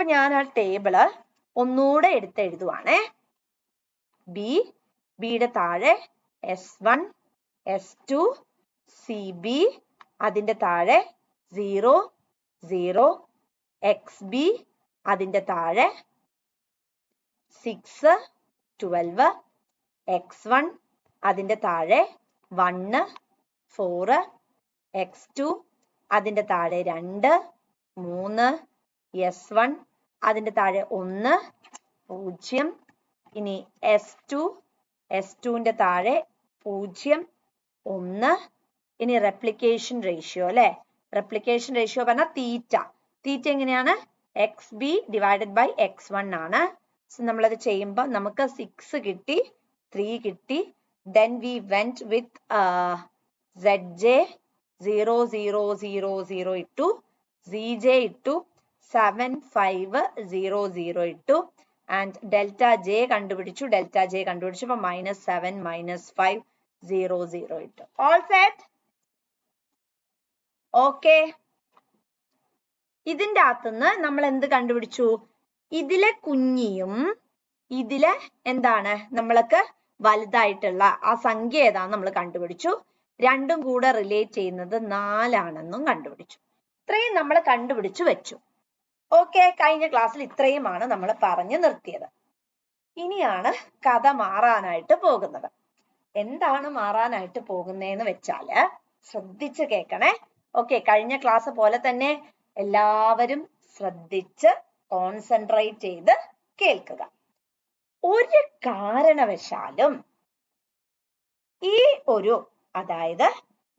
അപ്പൊ ഞാൻ ആ ടേബിള് ഒന്നുകൂടെ എടുത്ത് എഴുതുവാണേ. ബിയുടെ താഴെ S1 S2 CB, അതിന്റെ താഴെ 0 0 XB, അതിന്റെ താഴെ 6 12 X1, അതിന്റെ താഴെ 1 4 X2, അതിന്റെ താഴെ 2 3 S1, അതിന്റെ താഴെ 1 0. ഇനി S2ന്റെ താഴെ 0 1. ഇനി റെപ്ലിക്കേഷൻ റേഷ്യോ അല്ലെ. റെപ്ലിക്കേഷൻ റേഷ്യോ പറഞ്ഞാൽ തീറ്റ എങ്ങനെയാണ്? XB ഡിവൈഡഡ് ബൈ X1 ആണ്. നമ്മളത് ചെയ്യുമ്പോൾ നമുക്ക് 6 കിട്ടി, 3 കിട്ടി. Then we went with ZJ 0 0 0 0 ഇട്ടു, ZJ ഇട്ടു, 7 5 0 0 ഇട്ടു, and delta J കണ്ടുപിടിച്ചു. അപ്പൊ -7 -5 0 0 ഇട്ടു. All set? Okay. ഇതിന്റെ അകത്തുനിന്ന് നമ്മൾ എന്ത് കണ്ടുപിടിച്ചു? ഇതിലെ കുഞ്ഞിയും ഇതിലെ എന്താണ് നമ്മൾക്ക് വലുതായിട്ടുള്ള ആ സംഖ്യ ഏതാന്ന് നമ്മൾ കണ്ടുപിടിച്ചു. രണ്ടും കൂടെ റിലേറ്റ് ചെയ്യുന്നത് 4 ആണെന്നും കണ്ടുപിടിച്ചു. ഇത്രയും നമ്മൾ കണ്ടുപിടിച്ചു വെച്ചു. ഓക്കെ, കഴിഞ്ഞ ക്ലാസ്സിൽ ഇത്രയുമാണ് നമ്മൾ പറഞ്ഞു നിർത്തിയത്. ഇനിയാണ് കഥ മാറാനായിട്ട് പോകുന്നത്. എന്താണ് മാറാനായിട്ട് പോകുന്നതെന്ന് വെച്ചാല് ശ്രദ്ധിച്ച് കേൾക്കണേ. ഓക്കെ, കഴിഞ്ഞ ക്ലാസ് പോലെ തന്നെ എല്ലാവരും ശ്രദ്ധിച്ച് കോൺസെൻട്രേറ്റ് ചെയ്ത് കേൾക്കുക. ഒരു കാരണവശാലും ഈ ഒരു അതായത്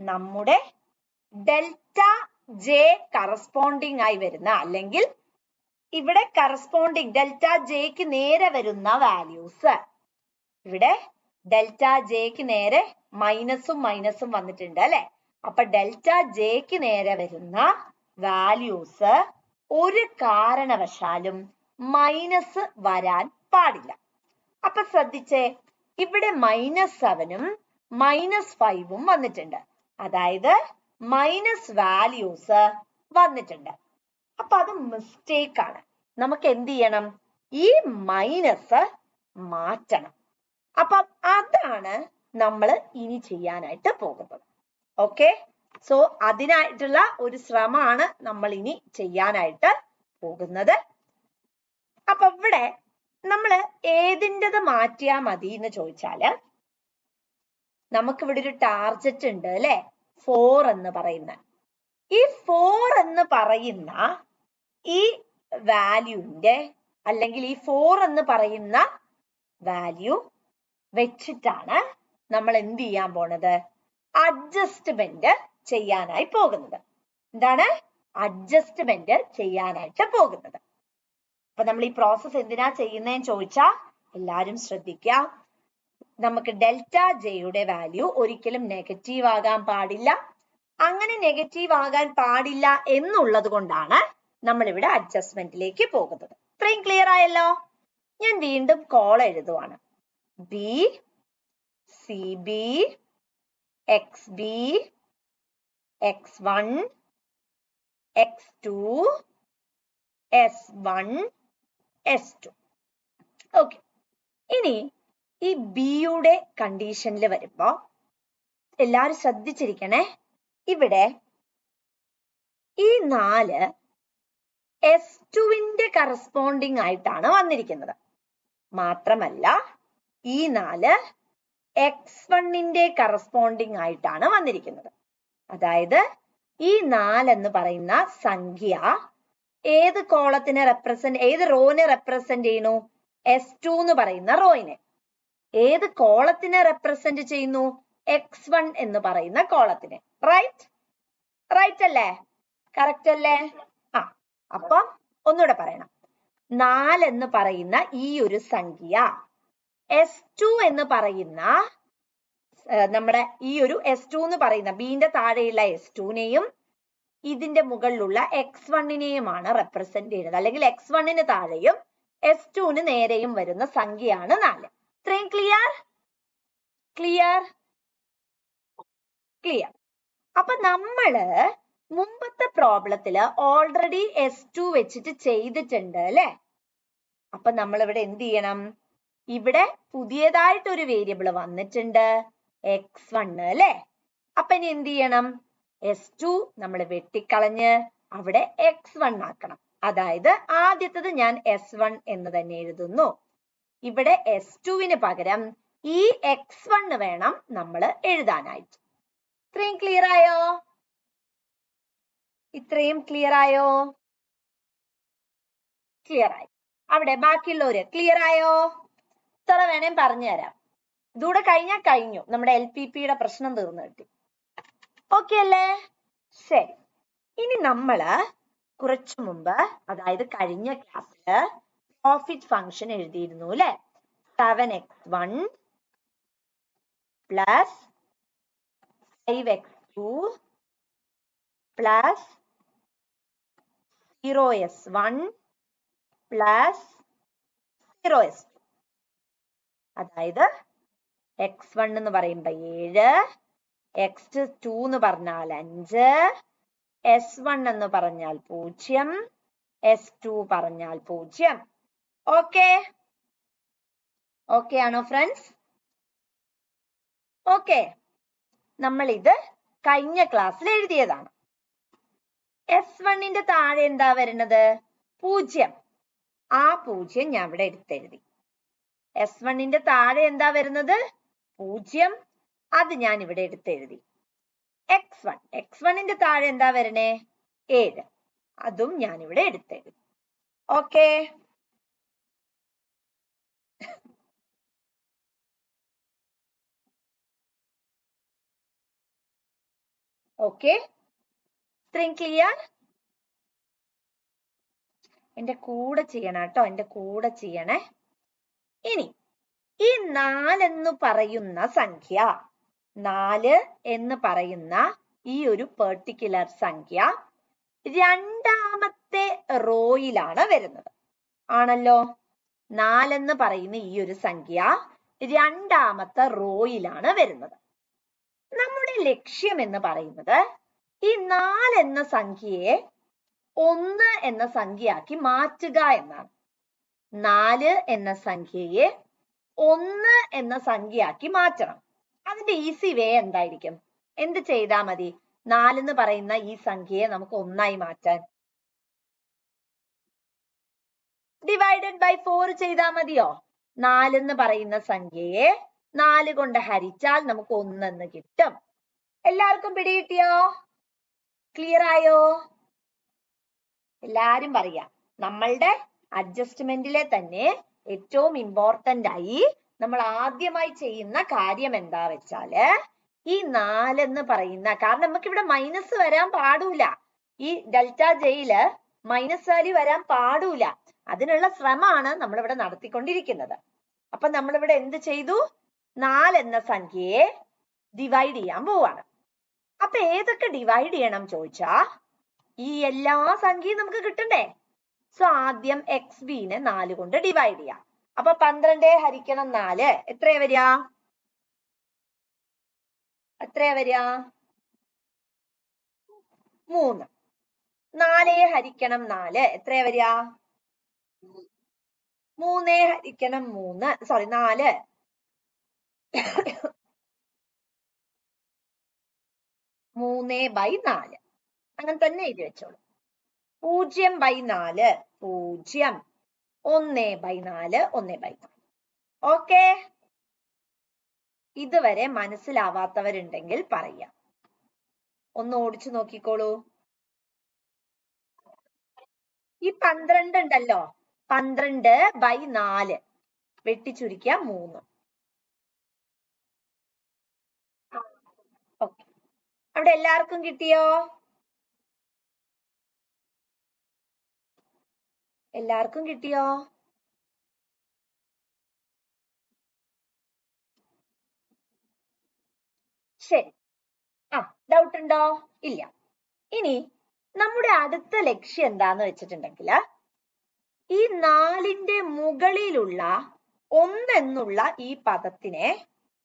നമ്മുടെ ഡെൽറ്റ ജെ കറസ്പോണ്ടിങ് ആയി വരുന്ന അല്ലെങ്കിൽ ഇവിടെ കറസ്പോണ്ടിങ് ഡെൽറ്റ ജെക്ക് നേരെ വരുന്ന വാല്യൂസ്, ഇവിടെ ഡെൽറ്റ ജെക്ക് നേരെ മൈനസും വന്നിട്ടുണ്ട് അല്ലെ. അപ്പൊ ഡെൽറ്റ ജെക്ക് നേരെ വരുന്ന വാല്യൂസ് ഒരു കാരണവശാലും മൈനസ് വരാൻ പാടില്ല. അപ്പൊ ശ്രദ്ധിച്ചേ, ഇവിടെ -7ഉം -5ഉം വന്നിട്ടുണ്ട്. അതായത് മൈനസ് വാല്യൂസ് വന്നിട്ടുണ്ട്. അപ്പൊ അത് മിസ്റ്റേക്ക് ആണ്. നമുക്ക് എന്ത് ചെയ്യണം? ഈ മൈനസ് മാറ്റണം. അപ്പൊ അതാണ് നമ്മൾ ഇനി ചെയ്യാനായിട്ട് പോകുന്നത്. ഓക്കെ, സോ അതിനായിട്ടുള്ള ഒരു ശ്രമമാണ് നമ്മൾ ഇനി ചെയ്യാനായിട്ട് പോകുന്നത്. അപ്പൊ ഇവിടെ നമ്മൾ ഏതിൻ്റെത് മാറ്റിയാ മതി എന്ന് ചോദിച്ചാല് നമുക്കിവിടെ ഒരു ടാർജറ്റ് ഉണ്ട് അല്ലെ, 4 എന്ന് പറയുന്ന. ഈ 4 എന്ന് പറയുന്ന ഈ വാല്യൂന്റെ അല്ലെങ്കിൽ ഈ 4 എന്ന് പറയുന്ന വാല്യൂ വെച്ചിട്ടാണ് നമ്മൾ എന്ത് ചെയ്യാൻ പോണത്? അഡ്ജസ്റ്റ്മെന്റ് ചെയ്യാനായി പോകുന്നത്. എന്താണ്? അഡ്ജസ്റ്റ്മെന്റ് ചെയ്യാനായിട്ട് പോകുന്നത്. അപ്പൊ നമ്മൾ ഈ പ്രോസസ് എന്തിനാ ചെയ്യുന്നതെന്ന് ചോദിച്ചാ എല്ലാരും ശ്രദ്ധിക്കുക. നമുക്ക് ഡെൽറ്റ ജെയുടെ വാല്യൂ ഒരിക്കലും നെഗറ്റീവ് ആകാൻ പാടില്ല. അങ്ങനെ നെഗറ്റീവ് ആകാൻ പാടില്ല എന്നുള്ളത് കൊണ്ടാണ് നമ്മൾ ഇവിടെ അഡ്ജസ്റ്റ്മെന്റിലേക്ക് പോകുന്നത്. ഇത്രയും ക്ലിയർ ആയല്ലോ? ഞാൻ വീണ്ടും കോൾ എഴുതുവാണ്. B C B XB X1 X2 S1 S2. Okay, ഇനി ഈ ബിയുടെ കണ്ടീഷനിൽ വരുമ്പോ എല്ലാരും ശ്രദ്ധിച്ചിരിക്കണേ. ഇവിടെ ഈ 4 S2ന്റെ കറസ്പോണ്ടിങ് ആയിട്ടാണ് വന്നിരിക്കുന്നത്. മാത്രമല്ല ഈ 4 X1ന്റെ കറസ്പോണ്ടിങ് ആയിട്ടാണ് വന്നിരിക്കുന്നത്. അതായത് ഈ 4 എന്ന് പറയുന്ന സംഖ്യ ഏത് കോളത്തിനെ ഏത് റോനെ റെപ്രസെന്റ് ചെയ്യുന്നു? S2 എന്ന് പറയുന്ന റോയിനെ. ഏത് കോളത്തിനെ റെപ്രസെന്റ് ചെയ്യുന്നു? X1 എന്ന് പറയുന്ന കോളത്തിനെ. റൈറ്റ് അല്ലേ? കറക്റ്റ് അല്ലേ? അപ്പൊ ഒന്നുകൂടെ പറയണം. 4 എന്ന് പറയുന്ന ഈ ഒരു സംഖ്യ S2 എന്ന് പറയുന്ന നമ്മുടെ ഈ ഒരു S2 എന്ന് പറയുന്ന ബിന്റെ താഴെയുള്ള S2നെയും ഇതിന്റെ മുകളിലുള്ള X1നെയുമാണ് റെപ്രസെന്റ് ചെയ്യുന്നത്. അല്ലെങ്കിൽ X1ന് താഴെയും S2ന് നേരെയും വരുന്ന സംഖ്യയാണ് 4. ഇത്രയും ക്ലിയർ? അപ്പൊ നമ്മള് മുമ്പത്തെ പ്രോബ്ലത്തില് ഓൾറെഡി S2 വെച്ചിട്ട് ചെയ്തിട്ടുണ്ട് അല്ലെ? അപ്പൊ നമ്മൾ ഇവിടെ എന്ത് ചെയ്യണം? ഇവിടെ പുതിയതായിട്ട് ഒരു വേരിയബിൾ വന്നിട്ടുണ്ട് x1 അല്ലെ? അപ്പൊ ഇനി എന്ത് ചെയ്യണം? S2 നമ്മൾ വെട്ടിക്കളഞ്ഞ് അവിടെ x1 ആക്കണം. അതായത് ആദ്യത്തത് ഞാൻ S1 എന്ന് തന്നെ എഴുതുന്നു. ഇവിടെ S2 പകരം ഈ x1 വേണം നമ്മൾ എഴുതാനായിട്ട്. ഇത്രയും ക്ലിയർ ആയോ? ഇത്രയും ക്ലിയർ ആയോ? ക്ലിയർ ആയി. അവിടെ ബാക്കിയുള്ളവര് ക്ലിയർ ആയോ? ഇത്ര വേണേ പറഞ്ഞുതരാം. ഇതൂടെ കഴിഞ്ഞാൽ കഴിഞ്ഞു. നമ്മുടെ LPPയുടെ പ്രശ്നം തീർന്നു കിട്ടി. ഓക്കെ അല്ലേ? ശരി. ഇനി നമ്മള് കുറച്ചു മുമ്പ്, അതായത് കഴിഞ്ഞ ക്ലാസ്സില് പ്രോഫിറ്റ് ഫംഗ്ഷൻ എഴുതിയിരുന്നു അല്ലെ? 7x1 plus 5x2 plus 0s1 plus 0s2. അതായത് x1 എന്ന് പറയുമ്പോ 7, x2 എന്ന് പറഞ്ഞാൽ 5, s1 എന്ന് പറഞ്ഞാൽ 0, s2 പറഞ്ഞാൽ 0. ഓക്കെ? ഓക്കെ ആണോ ഫ്രണ്ട്സ്? ഓക്കെ. നമ്മൾ ഇത് കഴിഞ്ഞ ക്ലാസ്സിൽ എഴുതിയതാണ്. s1 താഴെ എന്താ വരുന്നത്? 0. ആ 0 ഞാൻ ഇവിടെ എടുത്തെഴുതി. s1 താഴെ എന്താ വരുന്നത്? 0. അത് ഞാൻ ഇവിടെ എടുത്തെഴുതി. x1 താഴെ എന്താ വരണേ? 7. അതും ഞാൻ ഇവിടെ എടുത്തെഴുതി. ഓക്കെ? ഓക്കെ? ഇത്രയും ക്ലിയർ? എന്റെ കൂടെ ചെയ്യണം കേട്ടോ, എന്റെ കൂടെ ചെയ്യണേ. ഇനി ഈ 4 എന്ന് പറയുന്ന സംഖ്യ, 4 എന്ന് പറയുന്ന ഈ ഒരു പെർട്ടിക്കുലർ സംഖ്യ രണ്ടാമത്തെ റോയിലാണ് വരുന്നത്. ആണല്ലോ? 4 എന്ന് പറയുന്ന ഈ ഒരു സംഖ്യ രണ്ടാമത്തെ റോയിലാണ് വരുന്നത്. നമ്മുടെ ലക്ഷ്യം എന്ന് പറയുന്നത് ഈ 4 എന്ന സംഖ്യയെ 1 എന്ന സംഖ്യയാക്കി മാറ്റുക എന്നാണ്. 4 എന്ന സംഖ്യയെ 1 എന്ന സംഖ്യയാക്കി മാറ്റണം. അതിന്റെ ഈസി വേ എന്തായിരിക്കും? എന്ത് ചെയ്താൽ മതി 4 എന്ന് പറയുന്ന ഈ സംഖ്യയെ നമുക്ക് 1 ആയി മാറ്റാൻ? ഡിവൈഡഡ് ബൈ 4 ചെയ്താൽ മതിയോ? 4 എന്ന് പറയുന്ന സംഖ്യയെ 4 കൊണ്ട് ഹരിച്ചാൽ നമുക്ക് 1 എന്ന് കിട്ടും. എല്ലാവർക്കും പിടികിട്ടിയോ? ക്ലിയർ ആയോ? എല്ലാരും പറയാ. നമ്മളുടെ അഡ്ജസ്റ്റ്മെന്റിലെ തന്നെ ഏറ്റവും ഇമ്പോർട്ടന്റ് ആയി നമ്മൾ ആദ്യമായി ചെയ്യുന്ന കാര്യം എന്താ വെച്ചാല് ഈ 4 എന്ന് പറയുന്ന, കാരണം നമുക്ക് ഇവിടെ മൈനസ് വരാൻ പാടൂല. ഈ ഡെൽറ്റ ജയില് മൈനസ് വാല്യൂ വരാൻ പാടൂല. അതിനുള്ള ശ്രമമാണ് നമ്മളിവിടെ നടത്തിക്കൊണ്ടിരിക്കുന്നത്. അപ്പൊ നമ്മളിവിടെ എന്ത് ചെയ്തു? 4 എന്ന സംഖ്യയെ ഡിവൈഡ് ചെയ്യാൻ പോവാണ്. അപ്പൊ ഏതൊക്കെ ഡിവൈഡ് ചെയ്യണം ചോദിച്ചാ ഈ എല്ലാ സംഖ്യയും നമുക്ക് കിട്ടണ്ടേ? സോ ആദ്യം xbനെ 4 കൊണ്ട് ഡിവൈഡ് ചെയ്യാം. അപ്പൊ 12 ഹരിക്കണം 4 എത്രയാ വരിക? എത്രയാ വരിക? 3. 4 ഹരിക്കണം 4 എത്രയാ വരിക? 3 ഹരിക്കണം 3, സോറി 4. 3/4 അങ്ങനെ തന്നെ എഴുതി വെച്ചോളൂ. 0/4 0, 1/4 1/4. ഓക്കെ? ഇതുവരെ മനസ്സിലാവാത്തവരുണ്ടെങ്കിൽ പറയാം. ഒന്ന് ഓടിച്ചു നോക്കിക്കോളൂ. ഈ 12 ഉണ്ടല്ലോ, 12/4 വെട്ടിച്ചുരുക്കിയ 3. ഓക്കെ, അവിടെ എല്ലാവർക്കും കിട്ടിയോ? എല്ലാവർക്കും കിട്ടിയോ? ശരി. ഡൗട്ട് ഉണ്ടോ? ഇല്ല. ഇനി നമ്മുടെ അടുത്ത ലക്ഷ്യം എന്താന്ന് വെച്ചിട്ടുണ്ടെങ്കിൽ ഈ 4ന്റെ മുകളിലുള്ള 1 എന്നുള്ള ഈ പദത്തിനെ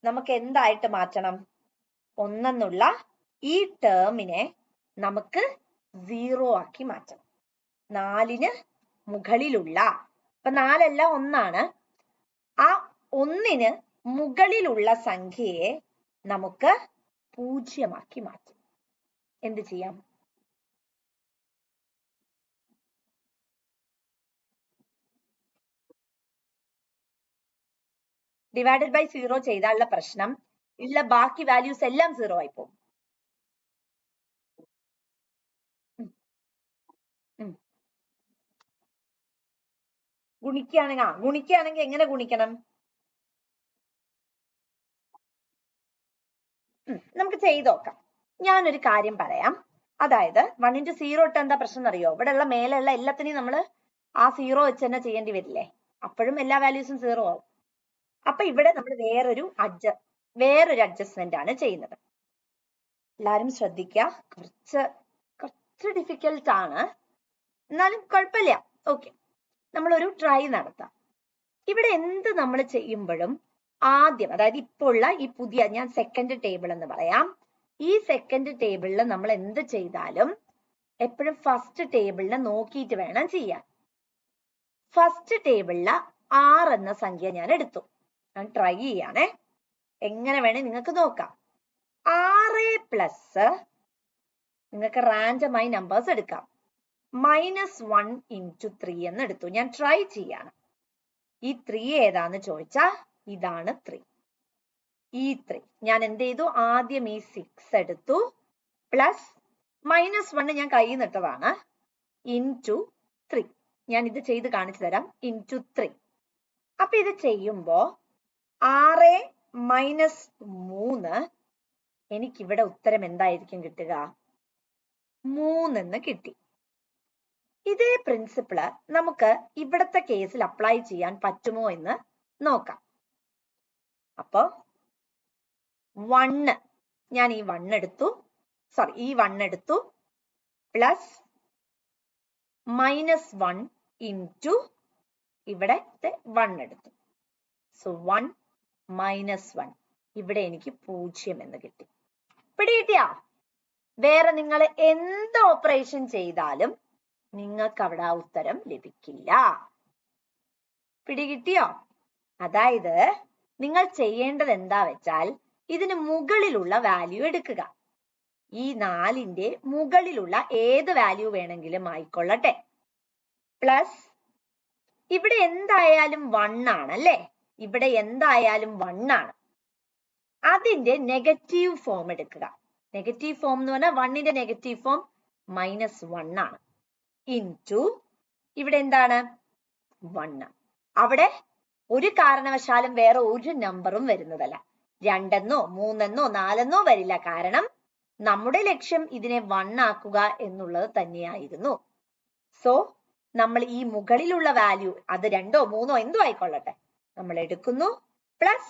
നമുക്ക് എന്തായിട്ട് മാറ്റണം? 1 എന്നുള്ള ഈ ടേമിനെ നമുക്ക് 0 ആക്കി മാറ്റണം. 4ന് മുകളിലുള്ള, അപ്പൊ 4 അല്ല 1 ആണ്. ആ 1ന് മുകളിലുള്ള സംഖ്യയെ നമുക്ക് 0 ആക്കി മാറ്റാം. എന്ത് ചെയ്യാം? ഡിവൈഡഡ് ബൈ 0 ചെയ്താലുള്ള പ്രശ്നം ഉള്ള ബാക്കി വാല്യൂസ് എല്ലാം 0 ആയി പോകും. ഗുണിക്കുകയാണെങ്കിൽ എങ്ങനെ ഗുണിക്കണം? നമുക്ക് ചെയ്ത് നോക്കാം. ഞാനൊരു കാര്യം പറയാം. അതായത് 1 into 0 ഇട്ട് എന്താ പ്രശ്നം അറിയോ? ഇവിടെയുള്ള മേലുള്ള എല്ലാത്തിനെയും നമ്മൾ ആ 0 വെച്ച് തന്നെ ചെയ്യേണ്ടി വരില്ലേ? അപ്പോഴും എല്ലാ വാല്യൂസും 0 ആവും. അപ്പൊ ഇവിടെ നമ്മൾ വേറൊരു അഡ്ജസ്റ്റ്മെന്റ് ആണ് ചെയ്യുന്നത്. എല്ലാരും ശ്രദ്ധിക്കുക. കുറച്ച് ഡിഫിക്കൽട്ട് ആണ്, എന്നാലും കുഴപ്പമില്ല. ഓക്കെ, നമ്മളൊരു ട്രൈ നടത്താം. ഇവിടെ എന്ത് നമ്മൾ ചെയ്യുമ്പോഴും ആദ്യം, അതായത് ഇപ്പോൾ ഉള്ള ഈ പുതിയ, ഞാൻ സെക്കൻഡ് ടേബിൾ എന്ന് പറയാം, ഈ സെക്കൻഡ് ടേബിളിൽ നമ്മൾ എന്ത് ചെയ്താലും എപ്പോഴും ഫസ്റ്റ് ടേബിളിനെ നോക്കിയിട്ട് വേണം ചെയ്യാൻ. ഫസ്റ്റ് ടേബിളില് 6 എന്ന സംഖ്യ ഞാൻ എടുത്തു. ഞാൻ ട്രൈ ചെയ്യാണേ. എങ്ങനെ വേണേ നിങ്ങൾക്ക് നോക്കാം. 6 പ്ലസ്, നിങ്ങൾക്ക് റാൻഡമായി നമ്പേഴ്സ് എടുക്കാം, -1 into 3 എന്ന് എടുത്തു. ഞാൻ ട്രൈ ചെയ്യാണ്. ഈ 3 ഏതാന്ന് ചോദിച്ചാ ഇതാണ് 3. ഈ 3 ഞാൻ എന്ത് ചെയ്തു? ആദ്യം ഈ 6 എടുത്തു, പ്ലസ് -1 ഞാൻ കയ്യിൽ നിട്ടതാണ്, ഇൻറ്റു 3. ഞാൻ ഇത് ചെയ്ത് കാണിച്ചു തരാം. ഇൻറ്റു 3. അപ്പൊ ഇത് ചെയ്യുമ്പോ 6 മൈനസ് 3, എനിക്കിവിടെ ഉത്തരം എന്തായിരിക്കും കിട്ടുക? 3 എന്ന് കിട്ടി. ഇതേ പ്രിൻസിപ്പിള് നമുക്ക് ഇവിടത്തെ കേസിൽ അപ്ലൈ ചെയ്യാൻ പറ്റുമോ എന്ന് നോക്കാം. അപ്പൊ 1, ഞാൻ ഈ 1 എടുത്തു, ഈ 1 എടുത്തു, പ്ലസ് -1 ഇൻറ്റു ഇവിടത്തെ 1 എടുത്തു. സോ 1 മൈനസ് 1, ഇവിടെ എനിക്ക് 0 എന്ന് കിട്ടി. പിടികിട്ടിയാ? വേറെ നിങ്ങൾ എന്ത് ഓപ്പറേഷൻ ചെയ്താലും നിങ്ങൾക്ക് അവിടെ ആ ഉത്തരം ലഭിക്കില്ല. പിടികിട്ടിയോ? അതായത് നിങ്ങൾ ചെയ്യേണ്ടത് എന്താ വെച്ചാൽ ഇതിന് മുകളിലുള്ള വാല്യൂ എടുക്കുക. ഈ 4ന്റെ മുകളിലുള്ള ഏത് വാല്യൂ വേണമെങ്കിലും ആയിക്കൊള്ളട്ടെ, പ്ലസ് ഇവിടെ എന്തായാലും 1 ആണ് അല്ലേ? ഇവിടെ എന്തായാലും 1 ആണ്. അതിന്റെ നെഗറ്റീവ് ഫോം എടുക്കുക. നെഗറ്റീവ് ഫോം എന്ന് പറഞ്ഞാൽ 1ന്റെ നെഗറ്റീവ് ഫോം -1 ആണ്. ഇൻറ്റു ഇവിടെ എന്താണ്? 1. അവിടെ ഒരു കാരണവശാലും വേറെ ഒരു നമ്പറും വരുന്നതല്ല. 2 എന്നോ 3 എന്നോ 4 എന്നോ വരില്ല. കാരണം നമ്മുടെ ലക്ഷ്യം ഇതിനെ 1 ആക്കുക എന്നുള്ളത് തന്നെയായിരുന്നു. സോ നമ്മൾ ഈ മുകളിലുള്ള വാല്യൂ, അത് 2ഓ 3ഓ എന്തോ ആയിക്കൊള്ളട്ടെ, നമ്മൾ എടുക്കുന്നു, പ്ലസ്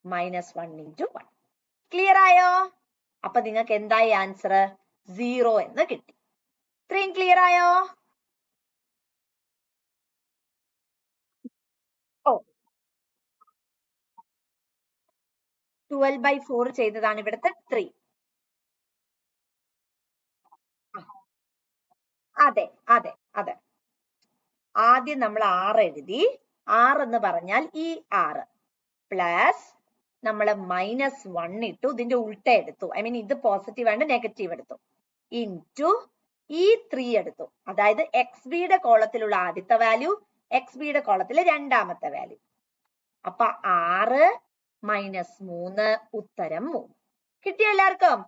-1 into 1. ക്ലിയർ ആയോ? അപ്പൊ നിങ്ങൾക്ക് എന്തായി ആൻസർ? 0 എന്ന് കിട്ടി. ഇത്രയും ക്ലിയർ ആയോ? ഓ, 12/4 ചെയ്തതാണ് ഇവിടുത്തെ 3. അതെ അതെ അതെ. ആദ്യം നമ്മൾ 6 എഴുതി. 6 എന്ന് പറഞ്ഞാൽ ഈ 6 പ്ലസ് നമ്മൾ -1 ഇട്ടു, ഇതിന്റെ ഉൾട്ട എടുത്തു. ഐ മീൻ ഇത് പോസിറ്റീവ് ആണ്, നെഗറ്റീവ് എടുത്തു, ഇൻറ്റു ഈ 3 എടുത്തു. അതായത് XBയുടെ കോളത്തിലുള്ള ആദ്യത്തെ വാല്യൂ, XBയുടെ കോളത്തിലെ രണ്ടാമത്തെ വാല്യൂ. അപ്പൊ 6 മൈനസ് 3, ഉത്തരം 3. കിട്ടിയോ എല്ലാവർക്കും?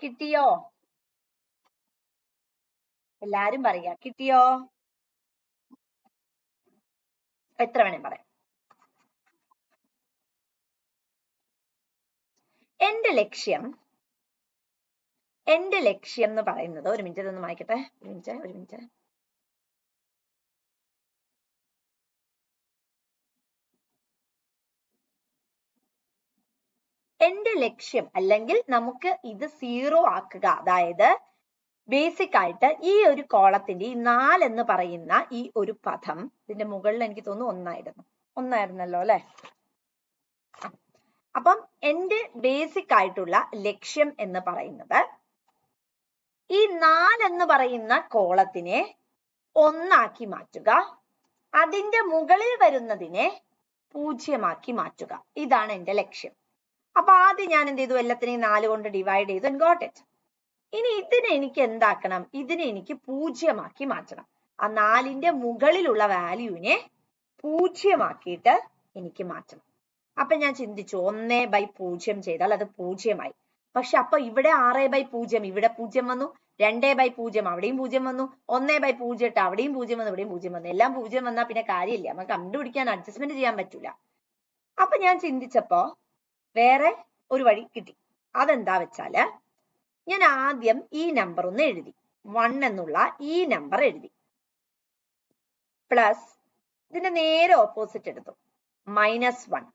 കിട്ടിയോ? എല്ലാരും പറയാ കിട്ടിയോ? എത്ര വേണേ പറയാം. എന്റെ ലക്ഷ്യം എന്ന് പറയുന്നത്, ഒരു മിനിറ്റ് ഇതൊന്ന് വായിക്കട്ടെ. ഒരു മിനിറ്റ്. എന്റെ ലക്ഷ്യം അല്ലെങ്കിൽ നമുക്ക് ഇത് 0 ആക്കുക. അതായത് ബേസിക് ആയിട്ട് ഈ ഒരു കോളത്തിന്റെ ഈ 4 എന്ന് പറയുന്ന ഈ ഒരു പദം, ഇതിന്റെ മുകളിൽ എനിക്ക് തോന്നുന്നു ഒന്നായിരുന്നല്ലോ അല്ലെ? അപ്പം എന്റെ ബേസിക് ആയിട്ടുള്ള ലക്ഷ്യം എന്ന് പറയുന്നത് ഈ 4 എന്ന് പറയുന്ന കോളത്തിനെ 1 ആക്കി മാറ്റുക. അതിന്റെ മുകളിൽ വരുന്നതിനെ 0 ആക്കി മാറ്റുക. ഇതാണ് എന്റെ ലക്ഷ്യം. അപ്പൊ ആദ്യം ഞാൻ എന്ത് ചെയ്തു? എല്ലാത്തിനെയും 4 കൊണ്ട് ഡിവൈഡ് ചെയ്തു and got it. ഇനി ഇതിനെ എനിക്ക് എന്താക്കണം? ഇതിനെ എനിക്ക് 0 ആക്കി മാറ്റണം. ആ 4ന്റെ മുകളിലുള്ള വാല്യൂവിനെ 0 ആക്കിയിട്ട് എനിക്ക് മാറ്റണം. അപ്പൊ ഞാൻ ചിന്തിച്ചു 1/0 ചെയ്താൽ അത് 0 ആയി. പക്ഷെ അപ്പൊ ഇവിടെ 6/0 ഇവിടെ 0 വന്നു, 2/0 അവിടെയും 0 വന്നു, 1/0 ഇട്ട് അവിടെയും 0 വന്നു, ഇവിടെയും 0 വന്നു. എല്ലാം 0 വന്നാൽ പിന്നെ കാര്യമില്ല, നമുക്ക് കണ്ടുപിടിക്കാൻ അഡ്ജസ്റ്റ്മെന്റ് ചെയ്യാൻ പറ്റൂല. അപ്പൊ ഞാൻ ചിന്തിച്ചപ്പോ വേറെ ഒരു വഴി കിട്ടി. അതെന്താ വെച്ചാല് ഞാൻ ആദ്യം ഈ നമ്പർ ഒന്ന് എഴുതി, 1 എന്നുള്ള ഈ നമ്പർ എഴുതി. പ്ലസ് ഇതിന്റെ നേരെ ഓപ്പോസിറ്റ് എടുത്തു, -1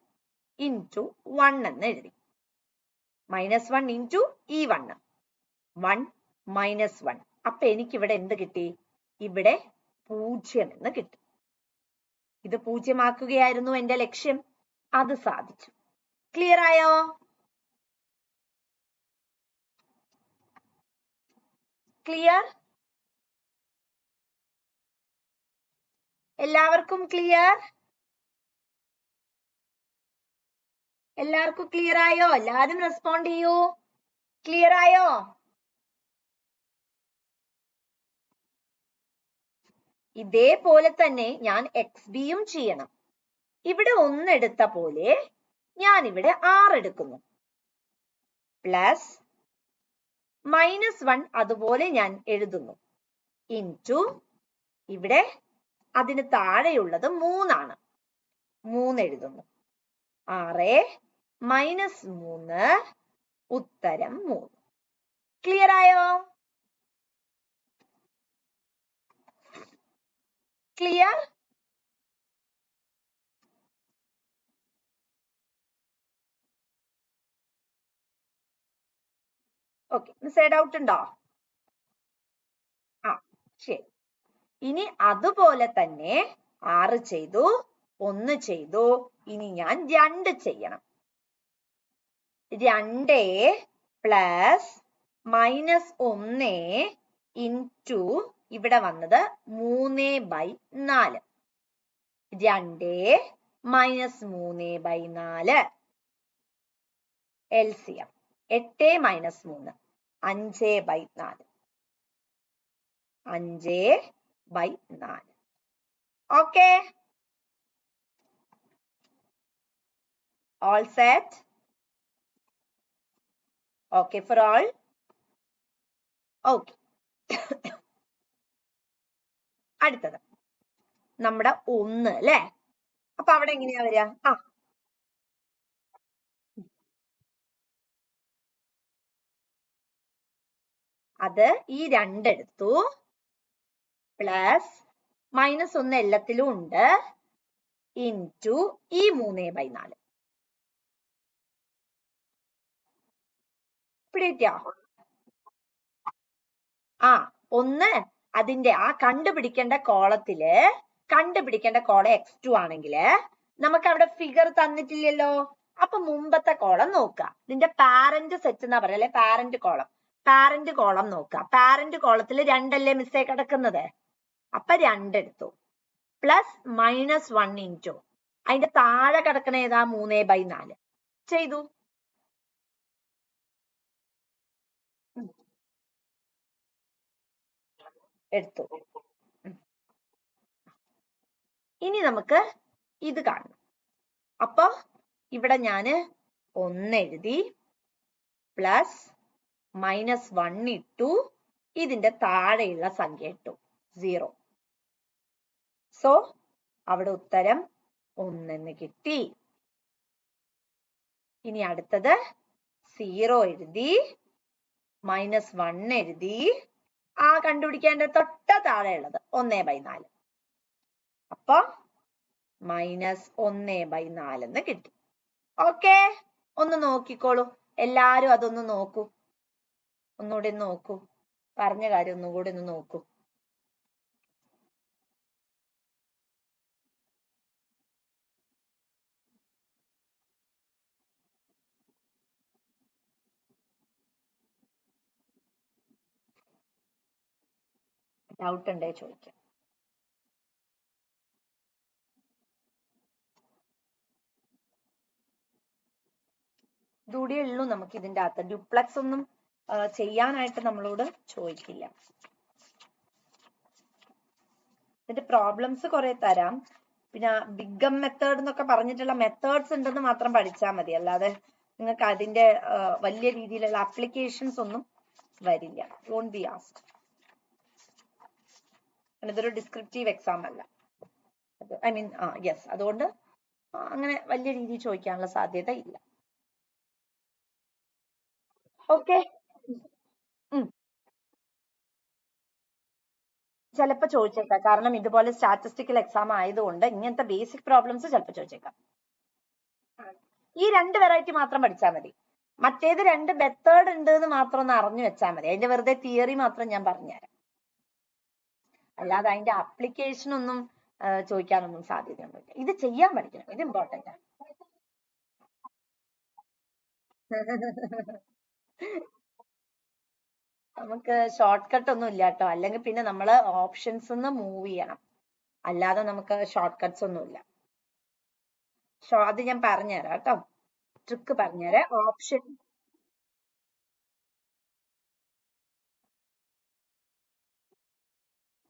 ഇൻറ്റു 1 എന്ന് എഴുതി. -1 ഇൻറ്റു ഈ 1 -1. അപ്പൊ എനിക്ക് ഇവിടെ എന്ത് കിട്ടി? ഇവിടെ 0 എന്ന് കിട്ടി. ഇത് 0 ആക്കുകയായിരുന്നു എന്റെ ലക്ഷ്യം. അത് സാധിച്ചു. ക്ലിയർ ആയോ? ക്ലിയർ? എല്ലാവർക്കും ക്ലിയർ? എല്ലാവർക്കും ക്ലിയർ ആയോ? എല്ലാരും റെസ്പോണ്ട് ചെയ്യൂ. ക്ലിയർ ആയോ? ഇതേപോലെ തന്നെ ഞാൻ XBയും ചെയ്യണം. ഇവിടെ 1 എടുത്ത പോലെ ഞാൻ ഇവിടെ 6 എടുക്കുന്നു. പ്ലസ് -1 അതുപോലെ ഞാൻ എഴുതുന്നു. ഇൻറ്റു ഇവിടെ അതിന് താഴെയുള്ളത് 3 ആണ്. 3 എഴുതുന്നു. 6 -3 ഉത്തരം 3. ക്ലിയർ ആയോ? ക്ലിയർ? ഓക്കെ, മിസ് ഡൗട്ട് ഉണ്ടോ? ആ ശരി. ഇനി അതുപോലെ തന്നെ 6 ചെയ്തു, 1 ചെയ്തു. ഇനി ഞാൻ 2 ചെയ്യണം. 2 പ്ലസ് -1 ഇൻറ്റു ഇവിടെ വന്നത് 3/4. 2 -3/4 LCM 8 - 3 5/4. 5/4. Okay, all set? Okay for all? Okay. അടുത്തത് നമ്മുടെ 1 അല്ലേ? അപ്പൊ അവിടെ എങ്ങനെയാ വരിക? അത് ഈ 2 എടുത്തു, പ്ലസ് -1 എല്ലാത്തിലും ഉണ്ട്, ഇൻറ്റു ഈ 3/4. പിടികിട്ടിയോ? 1 അതിന്റെ ആ കണ്ടുപിടിക്കേണ്ട കോളത്തില് കണ്ടുപിടിക്കേണ്ട കോളം x2 ആണെങ്കിൽ നമുക്ക് അവിടെ ഫിഗർ തന്നിട്ടില്ലല്ലോ. അപ്പൊ മുമ്പത്തെ കോളം നോക്കുക. ഇതിന്റെ പാരന്റ് സെറ്റ് എന്നാ പറയാ, അല്ലെ പാരന്റ് കോളം. പാരന്റ് കോളം നോക്കുക. പാരന്റ് കോളത്തിൽ 2 അല്ലേ മിസ്സേ കിടക്കുന്നത്? അപ്പൊ 2 എടുത്തു, പ്ലസ് -1 ഇൻറ്റു അതിന്റെ താഴെ കിടക്കണ ഏതാ? 3/4 ചെയ്തു. എടുത്തു. ഇനി നമുക്ക് ഇത് കാണണം. അപ്പൊ ഇവിടെ ഞാന് 1 എഴുതി, പ്ലസ് -1 ഇട്ടു, ഇതിന്റെ താഴെയുള്ള സംഖ്യ ഇട്ടു 0. സോ അവിടെ ഉത്തരം 1 എന്ന് കിട്ടി. ഇനി അടുത്തത് 0 എഴുതി, -1 എഴുതി, ആ കണ്ടുപിടിക്കേണ്ട തൊട്ട താഴെയുള്ളത് 1/4. അപ്പൊ -1/4 എന്ന് കിട്ടി. ഓക്കെ, ഒന്ന് നോക്കിക്കോളൂ. എല്ലാരും അതൊന്ന് നോക്കൂ. ഒന്നുകൂടി നോക്കൂ. പറഞ്ഞ കാര്യം ഒന്നുകൂടി ഒന്ന് നോക്കൂ. ഡൗട്ട് ഉണ്ടേ ചോദിക്കാം. ഇതുകൂടിയേ ഉള്ളൂ നമുക്ക് ഇതിന്റെ അകത്ത്. ഡ്യൂപ്ലക്സ് ഒന്നും ചെയ്യാനായിട്ട് നമ്മളോട് ചോദിക്കില്ല. ഇതിന്റെ പ്രോബ്ലംസ് കുറെ തരാം. പിന്നെ ബിഗ്ഗം മെത്തേഡ് എന്നൊക്കെ പറഞ്ഞിട്ടുള്ള മെത്തേഡ്സ് ഉണ്ടെന്ന് മാത്രം പഠിച്ചാൽ മതി. അല്ലാതെ നിങ്ങൾക്ക് അതിന്റെ വലിയ രീതിയിലുള്ള ആപ്ലിക്കേഷൻസ് ഒന്നും വരില്ല. Won't be asked. ഇതൊരു ഡിസ്ക്രിപ്റ്റീവ് എക്സാം അല്ല. ഐ മീൻ യെസ്, അതുകൊണ്ട് അങ്ങനെ വലിയ രീതിയിൽ ചോദിക്കാനുള്ള സാധ്യത ഇല്ല. ഓക്കെ, ചിലപ്പോൾ ചോദിച്ചേക്കാം. കാരണം ഇതുപോലെ സ്റ്റാറ്റിസ്റ്റിക്കൽ എക്സാം ആയതുകൊണ്ട് ഇങ്ങനത്തെ ബേസിക് പ്രോബ്ലംസ് ചിലപ്പോൾ ചോദിച്ചേക്കാം. ഈ 2 വെറൈറ്റി മാത്രം പഠിച്ചാൽ മതി. മറ്റേത് 2 മെത്തേഡ് ഉണ്ട് എന്ന് മാത്രം ഒന്ന് അറിഞ്ഞു വെച്ചാൽ മതി. അതിന്റെ വെറുതെ തിയറി മാത്രം ഞാൻ പറഞ്ഞുതരാം. അല്ലാതെ അതിന്റെ ആപ്ലിക്കേഷൻ ഒന്നും ചോദിക്കാനൊന്നും സാധ്യതയൊന്നുമില്ല. ഇത് ചെയ്യാൻ പഠിക്കണം, ഇത് ഇമ്പോർട്ടന്റ് ആണ്. നമുക്ക് ഷോർട്ട് കട്ട് ഒന്നും ഇല്ല കേട്ടോ. അല്ലെങ്കിൽ പിന്നെ നമ്മൾ ഓപ്ഷൻസ് മൂവ് ചെയ്യണം. അല്ലാതെ നമുക്ക് ഷോർട്ട് കട്ട്സ് ഒന്നുമില്ല. അത് ഞാൻ പറഞ്ഞുതരാം കേട്ടോ. ട്രിക്ക് പറഞ്ഞുതരാം. ഓപ്ഷൻ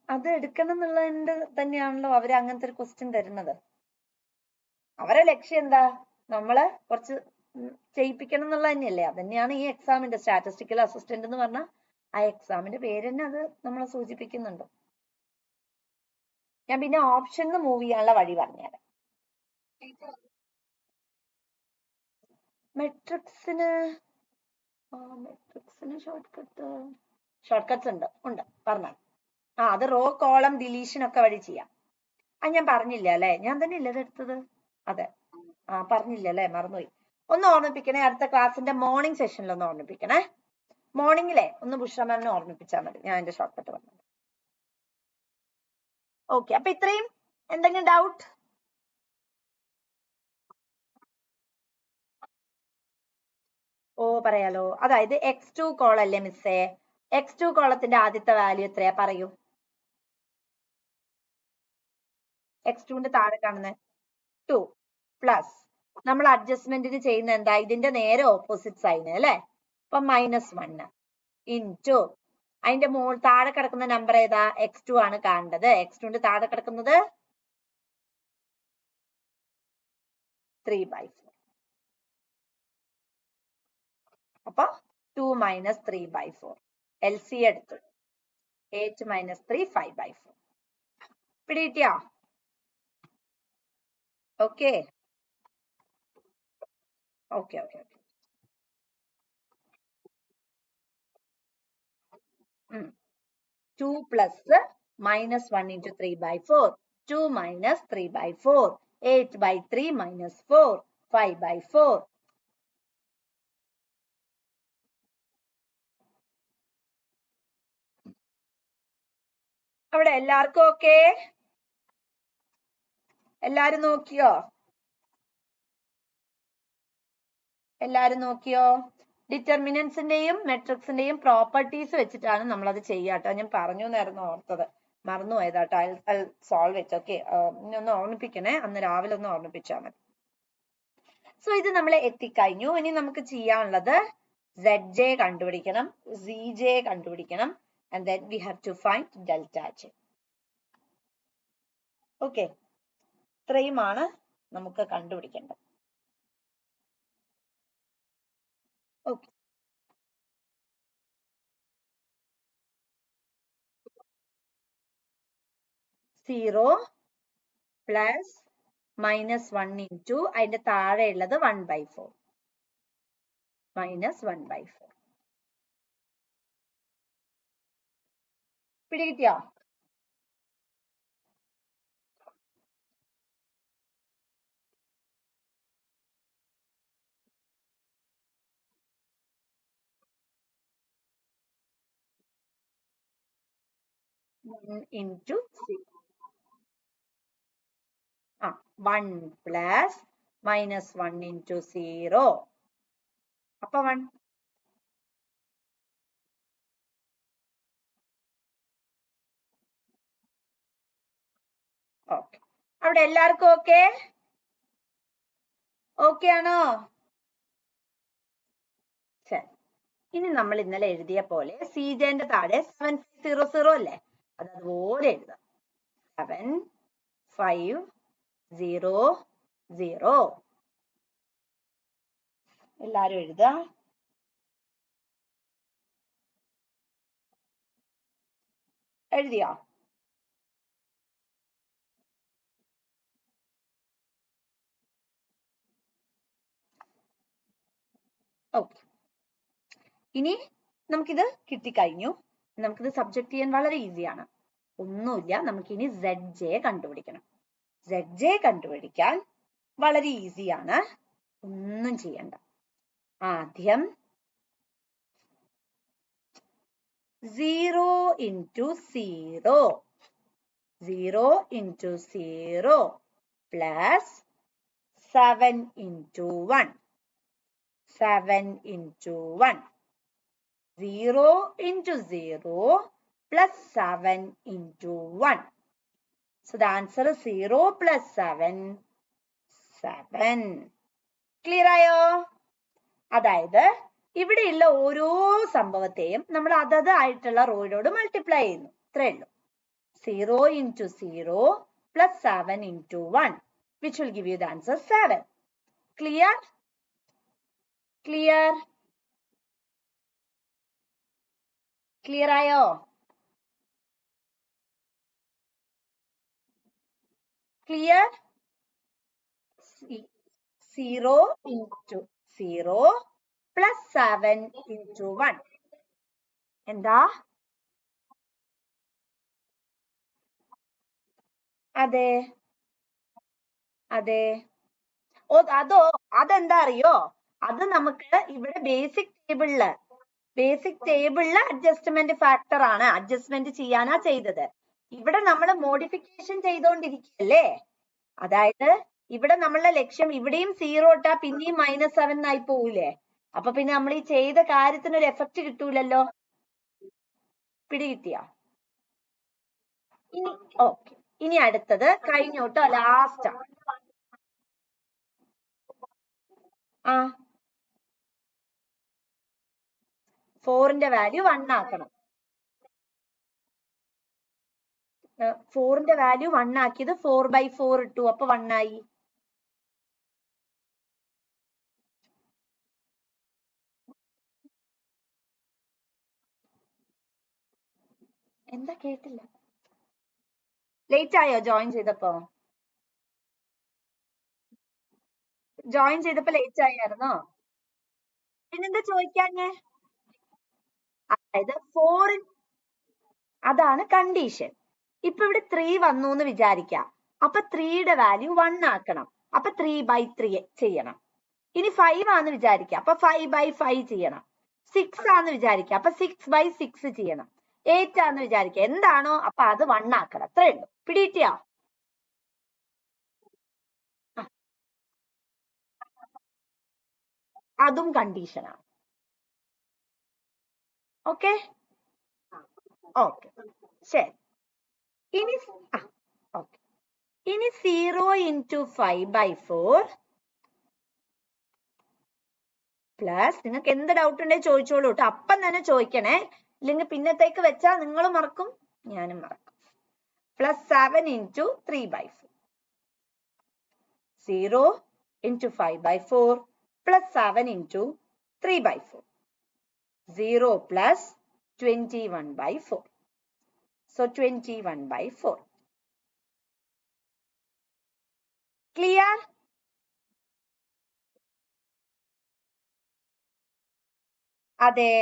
അത് എടുക്കണം എന്നുള്ളതിന്റെ തന്നെയാണല്ലോ അവർ അങ്ങനത്തെ ഒരു ക്വസ്റ്റ്യൻ തരുന്നത്. അവരെ ലക്ഷ്യം എന്താ? നമ്മള് കുറച്ച് ചെയ്യിപ്പിക്കണം എന്നുള്ളത് തന്നെയല്ലേ. അത് തന്നെയാണ് ഈ എക്സാമിന്റെ സ്റ്റാറ്റിസ്റ്റിക്കൽ അസിസ്റ്റന്റ് എന്ന് പറഞ്ഞ ആ എക്സാമിന്റെ പേര് തന്നെ അത് നമ്മളെ സൂചിപ്പിക്കുന്നുണ്ട്. ഞാൻ പിന്നെ ഓപ്ഷൻ മൂവ് ചെയ്യാനുള്ള വഴി പറഞ്ഞുതരാം. മെട്രിക്സിന് ഷോർട്ട് കട്ട്സ് ഉണ്ട് പറഞ്ഞാൽ. അത് റോ കോളം ഡിലീഷൻ ഒക്കെ വഴി ചെയ്യാം. ഞാൻ പറഞ്ഞില്ല അല്ലെ? ഞാൻ തന്നെ ഇല്ല എടുത്തത്. അതെ, പറഞ്ഞില്ല അല്ലെ? മറന്നുപോയി. ഒന്ന് ഓർമ്മിപ്പിക്കണേ. അടുത്ത ക്ലാസ്സിന്റെ മോർണിംഗ് സെഷനിൽ ഒന്ന് ഓർമ്മിപ്പിക്കണേ. മോർണിംഗിലെ ഒന്ന് ബുഷ്രമാനെ ഓർമ്മിപ്പിച്ചാൽ മതി. ഞാൻ എന്റെ ഷോർട്ട് കട്ട് പറഞ്ഞു. ഓക്കെ, അപ്പൊ ഇത്രയും. എന്തെങ്കിലും ഡൗട്ട്? പറയാലോ. അതായത് x2 കോളം അല്ലേ മിസ്സേ? x2 കോളത്തിന്റെ ആദ്യത്തെ വാല്യൂ എത്രയാ? പറയൂ. x2ന്റെ താഴെ കാണുന്നത് 2 പ്ലസ് നമ്മൾ അഡ്ജസ്റ്റ്മെന്റിന് ചെയ്യുന്ന എന്താ? ഇതിന്റെ നേരെ ഓപ്പോസിറ്റ് സൈൻ അല്ലെ? അപ്പൊ -1 ഇൻറ്റു അതിന്റെ താഴെ കിടക്കുന്ന നമ്പർ ഏതാ? x2 ആണ് കാണേണ്ടത്. x2ന്റെ താഴെ കിടക്കുന്നത് 3/4. അപ്പൊ 2 - 3/4. LC എടുത്തു. 8 - 3 5/4. പിടികിട്ടിയോ? Okay okay okay okay. 2 plus -1 into 3/4. 2 minus 3/4. 8/3 minus 4. 5/4. അവിടെ എല്ലാവർക്കും ഓക്കെ? എല്ലാരും നോക്കിയോ? ഡിറ്റർമിനൻസിന്റെയും മെട്രിക്സിന്റെയും പ്രോപ്പർട്ടീസ് വെച്ചിട്ടാണ് നമ്മൾ അത് ചെയ്യാട്ടോ. ഞാൻ പറഞ്ഞു എന്നായിരുന്നു ഓർത്തത്, മറന്നുപോയതാട്ടോ. I solve it. ഓക്കെ, ഇനി ഒന്ന് ഓർമ്മിപ്പിക്കണേ. അന്ന് രാവിലെ ഒന്ന് ഓർമ്മിപ്പിച്ചാൽ മതി. സോ ഇത് നമ്മൾ എത്തിക്കഴിഞ്ഞു. ഇനി നമുക്ക് ചെയ്യാനുള്ളത് ZJ കണ്ടുപിടിക്കണം, ZJ കണ്ടുപിടിക്കണം, and then we have to find delta J. Okay, ഇത്രയുമാണ് നമുക്ക് കണ്ടുപിടിക്കേണ്ടത്. ഓക്കെ, സീറോ പ്ലസ് -1 ഇൻറ്റു അതിന്റെ താഴെ ഉള്ളത് 1/4 -1/4. പിടികിട്ടിയോ? Into 1 plus -1 into 0. അപ്പൊ 1. ഓക്കെ, അവിടെ എല്ലാവർക്കും ഓക്കെ? ഓക്കെ ആണോ? ശരി, ഇനി നമ്മൾ ഇന്നലെ എഴുതിയ പോലെ CJന്റെ താഴെ 7500 അല്ലേ, അത് അതുപോലെ എഴുതാം. 7500. എല്ലാരും എഴുതുക. എഴുതിയോ? ഓക്കെ, ഇനി നമുക്കിത് കിട്ടിക്കഴിഞ്ഞു. നമുക്കിത് സബ്ജക്ട് ചെയ്യാൻ വളരെ ഈസിയാണ്. ഒന്നുമില്ല, നമുക്കിനി ZJ കണ്ടുപിടിക്കണം. ZJ കണ്ടുപിടിക്കാൻ വളരെ ഈസിയാണ്, ഒന്നും ചെയ്യണ്ട. ആദ്യം 0 into 0, 0 into 0 plus 7 into 1, 7 into 1, 0 into 0 plus 7 into 1. So the answer is 0 plus 7, 7. Clear ആയോ? അതായത് ഇവിടെയുള്ള ഓരോ സംഭവത്തെയും നമ്മൾ അതത് ആയിട്ടുള്ള റോയോട് മൾട്ടിപ്ലൈ ചെയ്യുന്നു, ഇത്രേ ഉള്ളൂ. 0 into 0 plus 7 into 1, which will give you the answer 7. Clear? Clear? Clear ആയോ? Clear? 0 into 0 plus 7 into 1. എന്താ? അതെ അതെ. അതെന്താ അറിയോ? അത് നമുക്ക് ഇവിടെ ബേസിക് ടേബിളില് അഡ്ജസ്റ്റ്മെന്റ് ഫാക്ടർ ആണ്, അഡ്ജസ്റ്റ്മെന്റ് ചെയ്യാനാ ചെയ്തത്. ഇവിടെ നമ്മൾ മോഡിഫിക്കേഷൻ ചെയ്തോണ്ടിരിക്കല്ലേ. അതായത് ഇവിടെ നമ്മളുടെ ലക്ഷ്യം, ഇവിടെയും 0 ഇട്ടാ പിന്നെയും -7 ആയി പോവില്ലേ? അപ്പൊ പിന്നെ നമ്മൾ ഈ ചെയ്ത കാര്യത്തിന് ഒരു എഫക്റ്റ് കിട്ടൂലല്ലോ. പിടികിട്ടിയ? ഇനി ഓക്കെ, ഇനി അടുത്തത് കഴിഞ്ഞോട്ടോ, ലാസ്റ്റ്. ആ 4ന്റെ വാല്യൂ 1 ആക്കണം. 4ന്റെ വാല്യൂ 1 ആക്കിയത് 4/4 ഇട്ടു, അപ്പൊ 1 ആയി. എന്താ കേട്ടില്ല? ലേറ്റ് ആയോ ജോയിൻ ചെയ്തപ്പോ? ജോയിൻ ചെയ്തപ്പോ ലേറ്റ് ആയിരുന്നോ? പിന്നെന്താ ചോദിക്കാഞ്ഞേ? അതായത് 4, അതാണ് കണ്ടീഷൻ. ഇപ്പൊ ഇവിടെ 3 വന്നു എന്ന് വിചാരിക്കാം. അപ്പൊ 3യുടെ വാല്യൂ 1 ആക്കണം. അപ്പൊ 3/3 ചെയ്യണം. ഇനി 5 ആന്ന് വിചാരിക്കാം, അപ്പൊ 5/5 ചെയ്യണം. 6 ആന്ന് വിചാരിക്കാം, അപ്പൊ 6/6 ചെയ്യണം. 8 ആന്ന് വിചാരിക്കാം, എന്താണോ അപ്പൊ അത് 1 ആക്കണം. അത്രേ ഉള്ളൂ. പിടികിട്ടിയോ? അതും കണ്ടീഷനാണ്. ഓക്കെ ഓക്കെ, ശരി. ഇനി ഓക്കെ, ഇനി 0 into 5/4 പ്ലസ്, നിങ്ങൾക്ക് എന്ത് ഡൗട്ട് ഉണ്ടെങ്കിൽ ചോദിച്ചോളൂ കേട്ടോ, അപ്പം തന്നെ ചോദിക്കണേ, ഇല്ലെങ്കിൽ പിന്നത്തേക്ക് വെച്ചാൽ നിങ്ങൾ മറക്കും, ഞാനും മറക്കും. Plus 7 into 3/4, 0 into 5/4 plus 7 into 3/4, 0 plus 21/4. So 21/4. Clear? അതെ,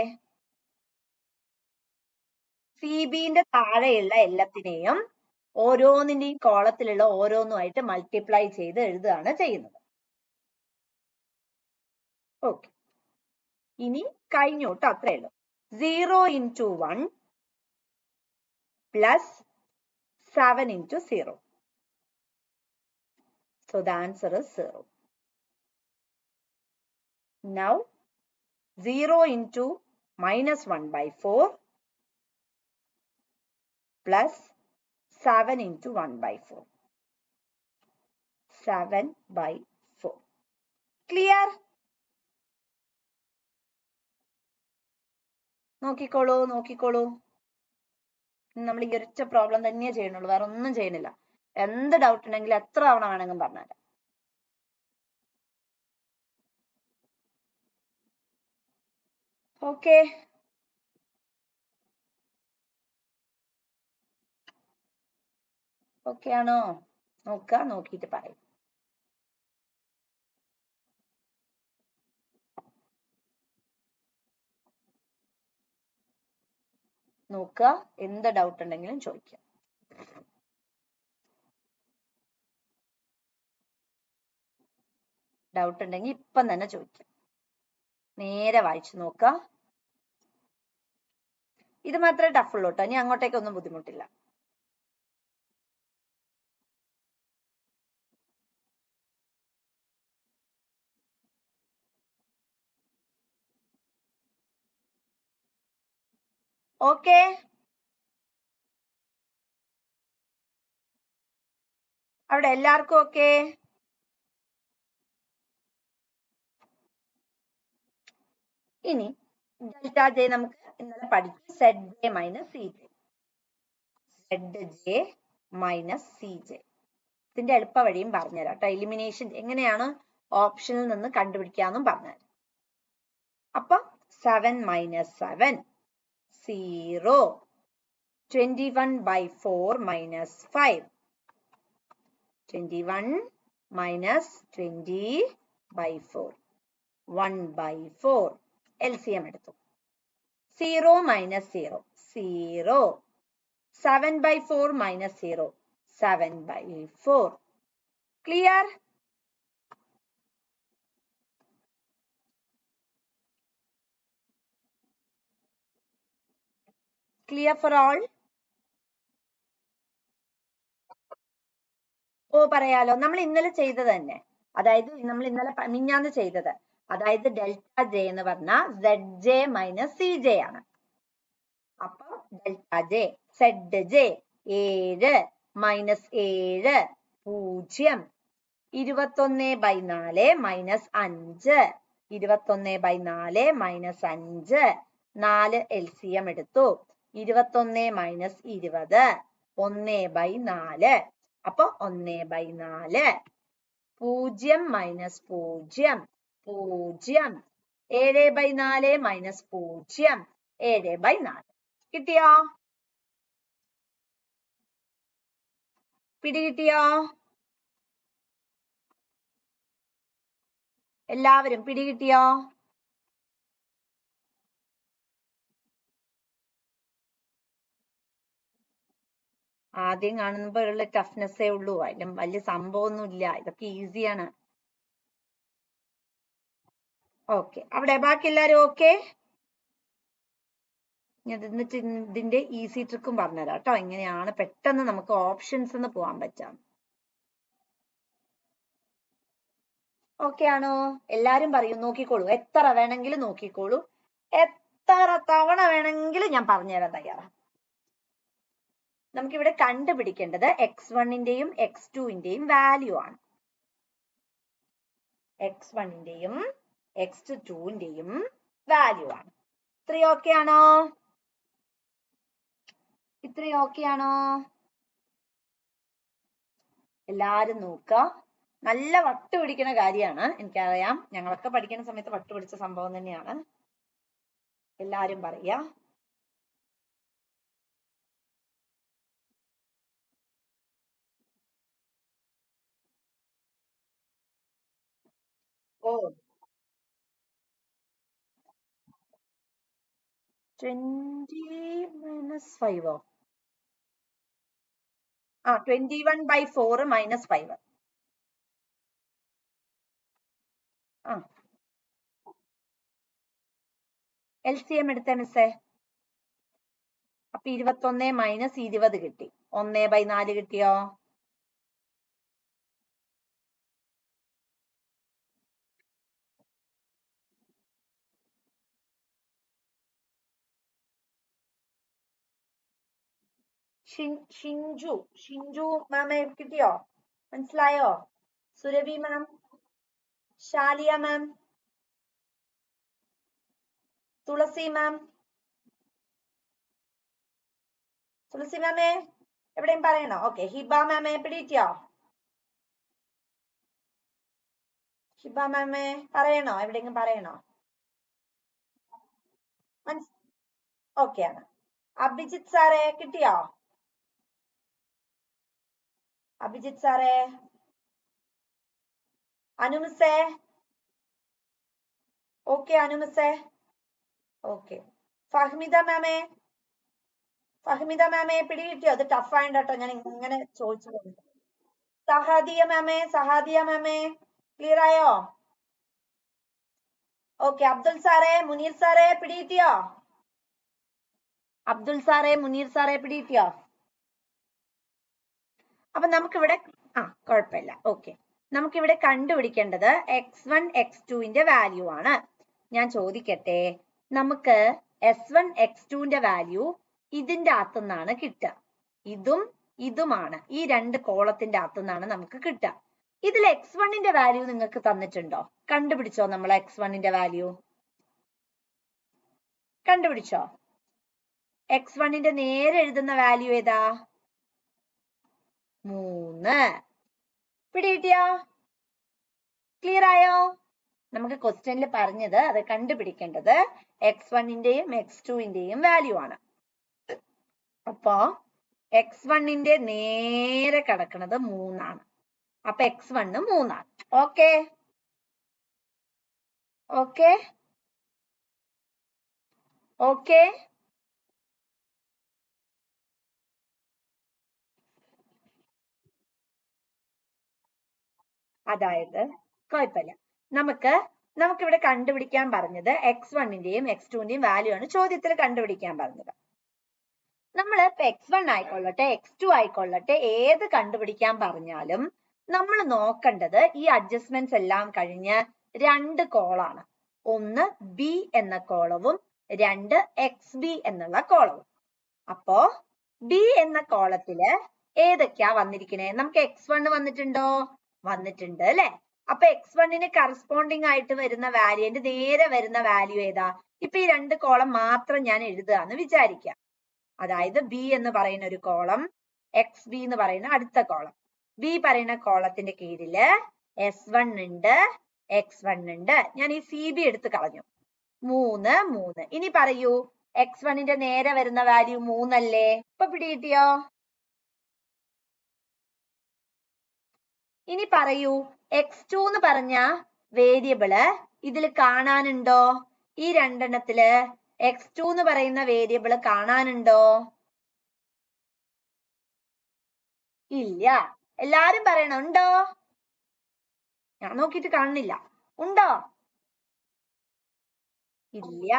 CBന്റെ താഴെയുള്ള എല്ലാത്തിനെയും ഓരോന്നിന്റെയും കോളത്തിലുള്ള ഓരോന്നുമായിട്ട് മൾട്ടിപ്ലൈ ചെയ്ത് എഴുതുകയാണ് ചെയ്യുന്നത്. ഓക്കെ, ഇനി കഴിഞ്ഞു കേട്ടോ, അത്രേ ഉള്ളൂ. 0 into 1 plus 7 into 0. So the answer is 0. Now 0 into -1/4 plus 7 into 1/4. 7/4. Clear? നോക്കിക്കോളൂ നോക്കിക്കോളൂ. നമ്മൾ ഈ ഒരൊറ്റ പ്രോബ്ലം തന്നെയേ ചെയ്യണുള്ളൂ, വേറെ ഒന്നും ചെയ്യണില്ല. എന്ത് ഡൗട്ട് ഉണ്ടെങ്കിലും എത്ര തവണ വേണമെങ്കിലും പറഞ്ഞാൽ. ഓക്കെ, ഓക്കെ ആണോ? നോക്കുക, നോക്കിയിട്ട് പറയും. നോക്കുക, എന്ത് ഡൗട്ട് ഉണ്ടെങ്കിലും ചോദിക്കാം. ഡൗട്ട് ഉണ്ടെങ്കിൽ ഇപ്പം തന്നെ ചോദിക്കാം. നേരെ വായിച്ചു നോക്കുക. ഇത് മാത്രമേ ടഫ് ഉള്ളൂ കേട്ടോ, ഇനി അങ്ങോട്ടേക്കൊന്നും ബുദ്ധിമുട്ടില്ല. ഓക്കെ, അവിടെ എല്ലാവർക്കും ഓക്കെ? ഇനി ഡെൽറ്റ ജെ നമുക്ക് ഇന്നലെ പഠിച്ചു, Z J minus C J. Z J minus C J. ഇതിന്റെ എളുപ്പ വഴിയും പറഞ്ഞുതരാം കേട്ടോ. എലിമിനേഷൻ എങ്ങനെയാണ് ഓപ്ഷനിൽ നിന്ന് കണ്ടുപിടിക്കാന്നും പറഞ്ഞുതരാം. അപ്പൊ 7 മൈനസ് 7 0. 21/4 മൈനസ് 5. 21 മൈനസ് 20/4 1/4. LCM എടുത്തു. 0 minus 0 0. 7/4 minus 0 7/4. Clear? Clear for all? ഓ പറയാലോ, നമ്മൾ ഇന്നലെ ചെയ്തത് തന്നെ, അതായത് നമ്മൾ ഇന്നലെ മിഞ്ഞാന്ന് ചെയ്തത്, അതായത് ഡെൽറ്റ ജെ എന്ന് പറഞ്ഞാൽ Z J minus C J ആണ്. അപ്പൊ delta J Z J 7 minus 7 0. 21/4 minus 5. 21/4 minus 5. 4 LCM എടുത്തു. 21 മൈനസ് 20 1/4. അപ്പൊ 1/4. 0 മൈനസ് 0 0. 7/4 മൈനസ് 0 7/4. കിട്ടിയോ? പിടികിട്ടിയോ? എല്ലാവരും പിടികിട്ടിയോ? ആദ്യം കാണുമ്പോഴുള്ള ടഫ്നെസ്സേ ഉള്ളൂ, അതിലും വലിയ സംഭവമൊന്നും ഇല്ല, ഇതൊക്കെ ഈസിയാണ്. ഓക്കെ, അവിടെ ബാക്കി എല്ലാരും ഓക്കെ? എന്നിട്ട് ഇതിന്റെ ഈസി ട്രിക്കും പറഞ്ഞുതരാം കേട്ടോ, എങ്ങനെയാണ് പെട്ടെന്ന് നമുക്ക് ഓപ്ഷൻസ് എന്ന് പോകാൻ പറ്റാം. ഓക്കെ ആണോ? എല്ലാരും പറയും, നോക്കിക്കോളൂ, എത്ര വേണമെങ്കിലും നോക്കിക്കോളൂ, എത്ര തവണ വേണമെങ്കിലും ഞാൻ പറഞ്ഞുതരാൻ തയ്യാറാണ്. നമുക്കിവിടെ കണ്ടുപിടിക്കേണ്ടത് x1ന്റെയും x2ന്റെയും വാല്യൂ ആണ്. x1ന്റെയും x2ന്റെയും വാല്യൂ ആണ്. ഇത്രയും ഓക്കെ ആണോ? ഇത്രയും ഓക്കെ ആണോ? എല്ലാരും നോക്കുക, നല്ല വട്ട് പിടിക്കുന്ന കാര്യമാണ്, എനിക്കറിയാം, ഞങ്ങളൊക്കെ പഠിക്കുന്ന സമയത്ത് വട്ട് പിടിച്ച സംഭവം തന്നെയാണ്. എല്ലാരും പറയാ. ഓ 20 മൈനസ് 5ഓ? ആ 21/4 മൈനസ് 5. ആ LCM എടുത്ത മിസ്സേ. അപ്പൊ 21 മൈനസ് 20 കിട്ടി. 1/4 കിട്ടിയോ? ഷിഞ്ചു മാമ കിട്ടിയോ? മനസ്സിലായോ? സുരഭി മാം, ഷാലിയ മാം, തുളസി മാം. തുളസി മാമേ എവിടെയും പറയണോ? ഓക്കെ. ഹിബ മാമേ പിടിയിട്ടോ? ഹിബ മാമേ പറയണോ? എവിടെയെങ്കിലും പറയണോ? ഓക്കെ ആണ്. അഭിജിത്ത് സാറേ കിട്ടിയോ? അഭിജിത്ത് സാറേ. അനുമിസേ ഓക്കെ? അനുമിസേ ഓക്കെ. ഫഹ്മിദ മാമേ, ഫഹ്മിദ മാമേ പിടികിട്ടിയോ? അത് ടഫ് ആയിട്ട് കേട്ടോ, ഞാൻ ഇങ്ങനെ ചോദിച്ചു. സഹാദിയ മാമേ, സഹാദിയ മാമേ ക്ലിയർ ആയോ? ഓക്കെ. അബ്ദുൽ സാറേ, മുനീർ സാറേ പിടികിട്ടിയോ? അബ്ദുൽ സാറേ, മുനീർ സാറേ പിടികിട്ടിയോ? അപ്പൊ നമുക്കിവിടെ കുഴപ്പമില്ല. ഓക്കെ. നമുക്കിവിടെ കണ്ടുപിടിക്കേണ്ടത് x1 x2ന്റെ വാല്യൂ ആണ്. ഞാൻ ചോദിക്കട്ടെ, നമുക്ക് s1 x2ന്റെ വാല്യൂ ഇതിന്റെ അകത്തുനിന്നാണ് കിട്ടുക. ഇതും ഇതുമാണ്, ഈ രണ്ട് കോളത്തിന്റെ അകത്തുനിന്നാണ് നമുക്ക് കിട്ടുക. ഇതിൽ x1ന്റെ വാല്യൂ നിങ്ങൾക്ക് തന്നിട്ടുണ്ടോ? കണ്ടുപിടിച്ചോ? നമ്മൾ x1ന്റെ വാല്യൂ കണ്ടുപിടിച്ചോ? x1ന്റെ നേരെ എഴുതുന്ന വാല്യൂ ഏതാ? 3. പിടികിട്ടിയോ? ക്ലിയർ ആയോ? നമുക്ക് ക്വസ്റ്റ്യനിൽ പറഞ്ഞത് അത് കണ്ടുപിടിക്കേണ്ടത് x1ന്റെയും x2ന്റെയും വാല്യൂ ആണ്. അപ്പോ x1ന്റെ നേരെ കിടക്കുന്നത് 3 ആണ്. അപ്പൊ x1 3 ആണ്. Okay okay okay. അതായത് കുഴപ്പമില്ല. നമുക്കിവിടെ കണ്ടുപിടിക്കാൻ പറഞ്ഞത് x1ന്റെയും x2ന്റെയും വാല്യൂ ആണ് ചോദ്യത്തിൽ കണ്ടുപിടിക്കാൻ പറഞ്ഞത്. നമ്മൾ ഇപ്പൊ x1 ആയിക്കൊള്ളട്ടെ x2 ആയിക്കൊള്ളട്ടെ ഏത് കണ്ടുപിടിക്കാൻ പറഞ്ഞാലും നമ്മൾ നോക്കേണ്ടത് ഈ അഡ്ജസ്റ്റ്മെന്റ്സ് എല്ലാം കഴിഞ്ഞ് 2 കോളാണ്. ഒന്ന് ബി എന്ന കോളവും 2 xb എന്നുള്ള കോളവും. അപ്പോ ബി എന്ന കോളത്തില് ഏതൊക്കെയാ വന്നിരിക്കണേ? നമുക്ക് x1 വന്നിട്ടുണ്ടോ? വന്നിട്ടുണ്ട് അല്ലെ? അപ്പൊ x1ന് കറസ്പോണ്ടിങ് ആയിട്ട് വരുന്ന വാല്യൂന്റെ നേരെ വരുന്ന വാല്യൂ ഏതാ? ഇപ്പൊ ഈ 2 കോളം മാത്രം ഞാൻ എഴുതുകയെന്ന് വിചാരിക്കാം. അതായത് ബി എന്ന് പറയുന്ന ഒരു കോളം, xb എന്ന് പറയുന്ന അടുത്ത കോളം. ബി പറയുന്ന കോളത്തിന്റെ കീഴില് s1 ഉണ്ട്, x1 ഉണ്ട്. ഞാൻ ഈ cb എടുത്ത് കളഞ്ഞു. 3 3. ഇനി പറയൂ, x1ന്റെ നേരെ വരുന്ന വാല്യൂ 3 അല്ലേ? ഇപ്പൊ പിടികിട്ടിയോ? ഇനി പറയൂ, x2 എന്ന് പറഞ്ഞ വേരിയബിള് ഇതിൽ കാണാനുണ്ടോ? ഈ രണ്ടെണ്ണത്തില് x2 എന്ന് പറയുന്ന വേരിയബിള് കാണാനുണ്ടോ? ഇല്ല. എല്ലാരും പറയണം ഉണ്ടോ? ഞാൻ നോക്കിയിട്ട് കാണുന്നില്ല. ഉണ്ടോ? ഇല്ല.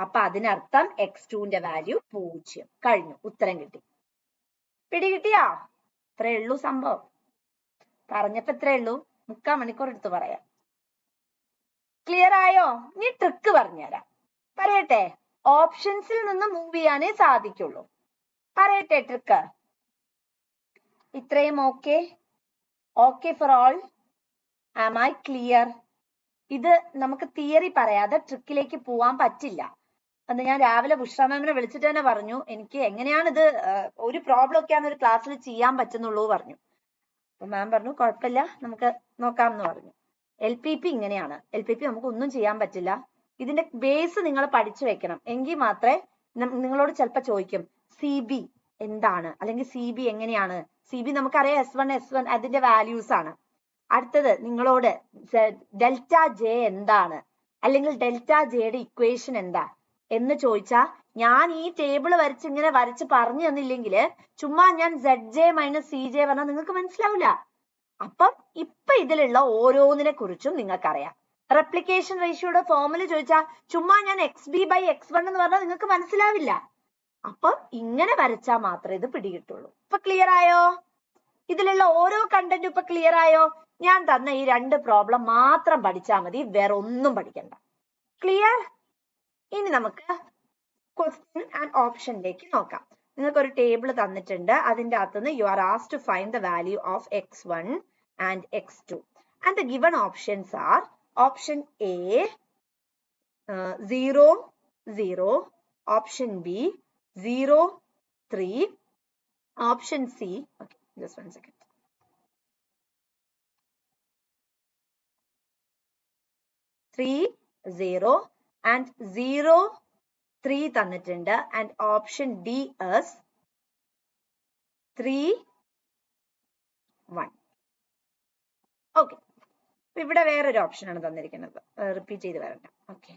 അപ്പൊ അതിനർത്ഥം x2ന്റെ വാല്യൂ 0. കഴിഞ്ഞു, ഉത്തരം കിട്ടി. പിടികിട്ടിയോ? ഇത്രേ ഉള്ളൂ സംഭവം. പറഞ്ഞപ്പോ ഇത്രേ ഉള്ളൂ, 3/4 മണിക്കൂർ എടുത്ത് പറയാം. ക്ലിയർ ആയോ? ഇനി ട്രിക്ക് പറഞ്ഞുതരാം. പറയട്ടെ? ഓപ്ഷൻസിൽ നിന്ന് മൂവ് ചെയ്യാനേ സാധിക്കുള്ളൂ. പറയട്ടെ ട്രിക്ക്? ഇത്രയും okay? Okay for all? Am I clear? ഇത് നമുക്ക് തിയറി പറയാതെ ട്രിക്കിലേക്ക് പോവാൻ പറ്റില്ല. അത് ഞാൻ രാവിലെ ബുഷ്ര മാമിനെ വിളിച്ചിട്ട് തന്നെ പറഞ്ഞു, എനിക്ക് എങ്ങനെയാണ് ഇത് ഒരു പ്രോബ്ലം ഒക്കെയാണ് ഒരു ക്ലാസ്സിൽ ചെയ്യാൻ പറ്റുന്നുള്ളൂ പറഞ്ഞു. അപ്പൊ മാം പറഞ്ഞു കുഴപ്പമില്ല, നമുക്ക് നോക്കാം എന്ന് പറഞ്ഞു. LPP ഇങ്ങനെയാണ്. LPP നമുക്ക് ഒന്നും ചെയ്യാൻ പറ്റില്ല. ഇതിന്റെ ബേസ് നിങ്ങൾ പഠിച്ചു വെക്കണം. എങ്കിൽ മാത്രമേ നിങ്ങളോട് ചിലപ്പോൾ ചോദിക്കും CB എന്താണ്, അല്ലെങ്കിൽ CB എങ്ങനെയാണ്. CB നമുക്കറിയാം S1 S1 അതിന്റെ വാല്യൂസ് ആണ്. അടുത്തത് നിങ്ങളോട് ഡെൽറ്റ ജെ എന്താണ്, അല്ലെങ്കിൽ ഡെൽറ്റ ജെയുടെ ഇക്വേഷൻ എന്താ എന്ന് ചോദിച്ചാൽ ഞാൻ ഈ ടേബിൾ വരച്ച് ഇങ്ങനെ വരച്ച് പറഞ്ഞു തന്നില്ലെങ്കിൽ ചുമ്മാ ഞാൻ ZJ - CJ പറഞ്ഞാൽ നിങ്ങൾക്ക് മനസ്സിലാവില്ല. അപ്പം ഇപ്പൊ ഇതിലുള്ള ഓരോന്നിനെ കുറിച്ചും നിങ്ങൾക്കറിയാം. റെപ്ലിക്കേഷൻ റേഷ്യോയുടെ ഫോർമുല ചോദിച്ചാൽ ചുമ്മാ ഞാൻ XB/X1 എന്ന് പറഞ്ഞാൽ നിങ്ങൾക്ക് മനസ്സിലാവില്ല. അപ്പം ഇങ്ങനെ വരച്ചാൽ മാത്രമേ ഇത് പിടികിട്ടുള്ളൂ. ഇപ്പൊ ക്ലിയർ ആയോ? ഇതിലുള്ള ഓരോ കണ്ടന്റും ഇപ്പൊ ക്ലിയർ ആയോ? ഞാൻ തന്ന ഈ 2 പ്രോബ്ലം മാത്രം പഠിച്ചാൽ മതി, വേറെ ഒന്നും പഠിക്കണ്ട. ക്ലിയർ? ഇനി നമുക്ക് ക്വസ്റ്റ്യൻ ആൻഡ് ഓപ്ഷനിലേക്ക് നോക്കാം. നിങ്ങൾക്ക് ഒരു ടേബിൾ തന്നിട്ടുണ്ട്. അതിന്റെ അകത്തുനിന്ന് you are asked to find the value of x1 and x2. And the given options are option A 0, 0, option B 0, 3, option C, okay, just 1 second. Three, 0 and 0, 3 തന്നിട്ടുണ്ട് and option D is 3, 1. Okay. ഇവിടെ വേറൊരു option ആണ് തന്നിരിക്കുന്നത്. Repeat ചെയ്ത് വരണ്ട. Okay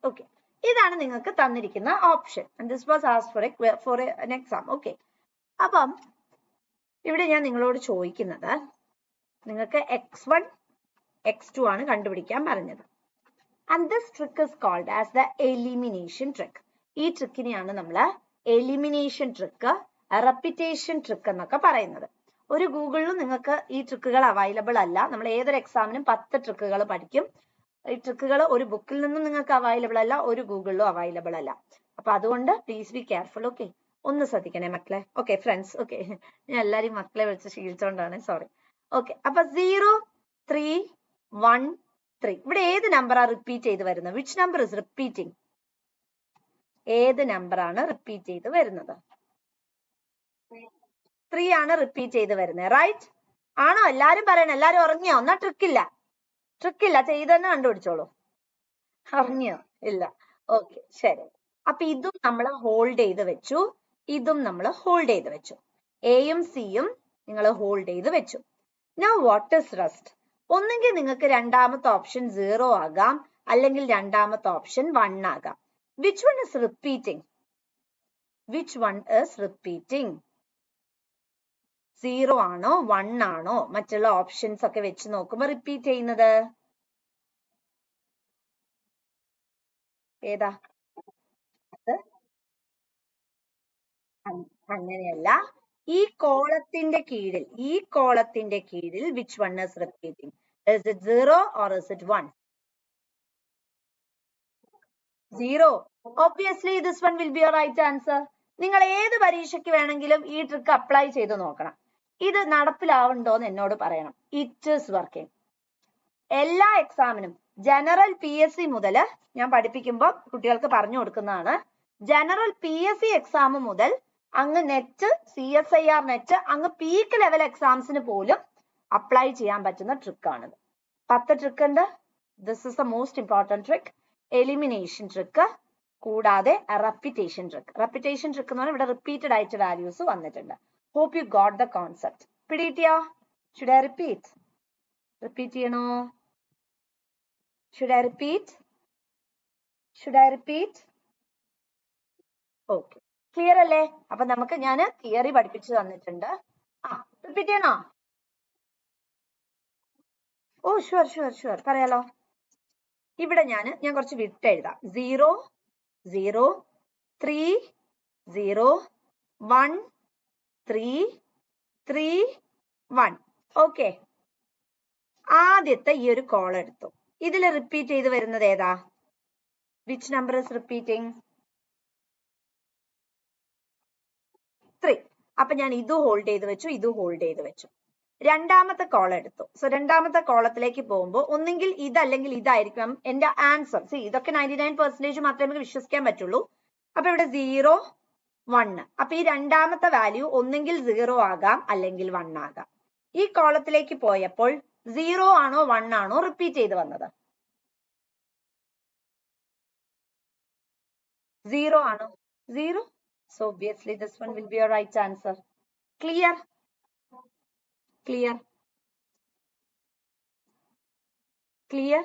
okay ഇതാണ് നിങ്ങൾക്ക് തന്നിരിക്കുന്ന option. And this was asked four an exam. Okay അപ്പം ഇവിടെ ഞാൻ നിങ്ങളോട് ചോദിക്കുന്നത് നിങ്ങൾക്ക് x1 x2 ആണ് കണ്ടുപിടിക്കാൻ പറഞ്ഞത്. And this trick is called as the elimination trick. ഈ ട്രിക്കിനെയാണ് നമ്മൾ elimination trick, repetition trick എന്നൊക്കെ പറയുന്നത്. ഒരു ഗൂഗിളിലും നിങ്ങൾക്ക് ഈ ട്രിക്കുകൾ അവൈലബിൾ അല്ല. നമ്മൾ ഏതൊരു എക്സാമിനും 10 ട്രിക്കുകൾ പഠിക്കും. ഈ ട്രിക്കുകൾ ഒരു ബുക്കിൽ നിന്നും നിങ്ങൾക്ക് അവൈലബിൾ അല്ല, ഒരു ഗൂഗിളിലും അവൈലബിൾ അല്ല. അപ്പൊ അതുകൊണ്ട് പ്ലീസ് ബി കെയർഫുൾ. ഓക്കെ ഒന്ന് ശ്രദ്ധിക്കണേ മക്കളെ. Okay friends. ഓക്കെ ഞാൻ എല്ലാരും മക്കളെ വിളിച്ച് ശീലിച്ചോണ്ടാണ്, സോറി. ഓക്കെ അപ്പൊ 0, 3, 1, 3 ഇവിടെ ഏത് നമ്പറാ റിപ്പീറ്റ് ചെയ്ത് വരുന്നത്? Which number is repeating? ഏത് നമ്പർ ആണ് റിപ്പീറ്റ് ചെയ്ത് വരുന്നത്? 3 ആണ് റിപ്പീറ്റ് ചെയ്ത് വരുന്നത്. റൈറ്റ് ആണോ? എല്ലാരും പറയണം. എല്ലാരും ഉറങ്ങിയോ? എന്നാ ട്രിക്കില്ല, ട്രിക്കില്ല, ചെയ്തെന്ന് കണ്ടുപിടിച്ചോളൂ. ഉറങ്ങിയോ? ഇല്ല. ഓക്കെ ശരി. അപ്പൊ ഇതും നമ്മൾ ഹോൾഡ് ചെയ്ത് വെച്ചു, ഇതും നമ്മൾ ഹോൾഡ് ചെയ്ത് വെച്ചു. എയും സിയും നിങ്ങൾ ഹോൾഡ് ചെയ്ത് വെച്ചു. Now what is rest? ഒന്നെങ്കിൽ നിങ്ങൾക്ക് രണ്ടാമത്തെ ഓപ്ഷൻ 0 ആകാം, അല്ലെങ്കിൽ രണ്ടാമത്തെ ഓപ്ഷൻ 1 ആകാം. Which one is repeating? Which one is repeating? 0 ആണോ 1 ആണോ മറ്റുള്ള ഓപ്ഷൻസ് ഒക്കെ വെച്ച് നോക്കുമ്പോൾ റിപ്പീറ്റ് ചെയ്യുന്നത്? ഏതാ? അങ്ങനെയല്ല. ഈ കോളത്തിന്റെ കീഴിൽ, ഈ കോളത്തിന്റെ കീഴിൽ which one is repeating? Is it 0 or is it 1? 0. Obviously this one will be your right answer. നിങ്ങൾ ഏത് പരീക്ഷയ്ക്ക് വേണമെങ്കിലും ഈ ട്രിക്ക് അപ്ലൈ ചെയ്ത് നോക്കണം. ഇത് നടപ്പിലാവുണ്ടോന്ന് എന്നോട് പറയണം. It is working. എല്ലാ എക്സാമിനും ജനറൽ PSC മുതൽ ഞാൻ പഠിപ്പിക്കുമ്പോൾ കുട്ടികൾക്ക് പറഞ്ഞു കൊടുക്കുന്നതാണ്. ജനറൽ PSC എക്സാം മുതൽ അങ്ങ് നെറ്റ്, CSIR നെറ്റ്, അങ്ങ് പീക്ക് ലെവൽ എക്സാംസിന് പോലും അപ്ലൈ ചെയ്യാൻ പറ്റുന്ന ട്രിക്കാണിത്. 10 ട്രിക്ക് ഉണ്ട്. This is the most important trick. Elimination trick കൂടാതെ റെപ്പിറ്റേഷൻ ട്രിക്ക്. റെപ്പിറ്റേഷൻ ട്രിക്ക് എന്ന് പറഞ്ഞാൽ ഇവിടെ റിപ്പീറ്റഡ് ആയിട്ട് വാല്യൂസ് വന്നിട്ടുണ്ട്. Hope you got the concept. പിടികിട്ടിയോ? Should I repeat? റിപ്പീറ്റ് ചെയ്യണോ? Should I repeat? Should I repeat? Okay clear അല്ലേ? അപ്പൊ നമുക്ക് ഞാൻ തിയറി പഠിപ്പിച്ചു തന്നിട്ടുണ്ട്. റിപ്പീറ്റ് ചെയ്യണോ? ഓ ഷുവർ ഷുവർ ഷുവർ പറയാലോ. ഇവിടെ ഞാൻ കുറച്ച് വിട്ട് എഴുതാം. 0, 0, 3, 0, 1, 3, 3, 1. ഓക്കെ ആദ്യത്തെ ഈ ഒരു കോൾ എടുത്തു. ഇതിൽ റിപ്പീറ്റ് ചെയ്ത് വരുന്നത് ഏതാ? Which number is repeating? 3. അപ്പൊ ഞാൻ ഇത് ഹോൾഡ് ചെയ്ത് വെച്ചു, ഇത് ഹോൾഡ് ചെയ്ത് വെച്ചു. രണ്ടാമത്തെ കോൾ എടുത്തു. സോ രണ്ടാമത്തെ കോളത്തിലേക്ക് പോകുമ്പോൾ ഒന്നെങ്കിൽ ഇതല്ലെങ്കിൽ ഇതായിരിക്കും എന്റെ ആൻസർ. സി ഇതൊക്കെ 99% മാത്രമേ വിശ്വസിക്കാൻ പറ്റുള്ളൂ. അപ്പൊ ഇവിടെ 0, 1. അപ്പൊ ഈ രണ്ടാമത്തെ വാല്യൂ ഒന്നെങ്കിൽ 0 ആകാം, അല്ലെങ്കിൽ 1 ആകാം. ഈ കോളത്തിലേക്ക് പോയപ്പോൾ 0 ആണോ 1 ആണോ റിപ്പീറ്റ് ചെയ്ത് വന്നത്? 0 ആണോ? 0. So obviously this one will be your right answer. Clear? Clear? Clear?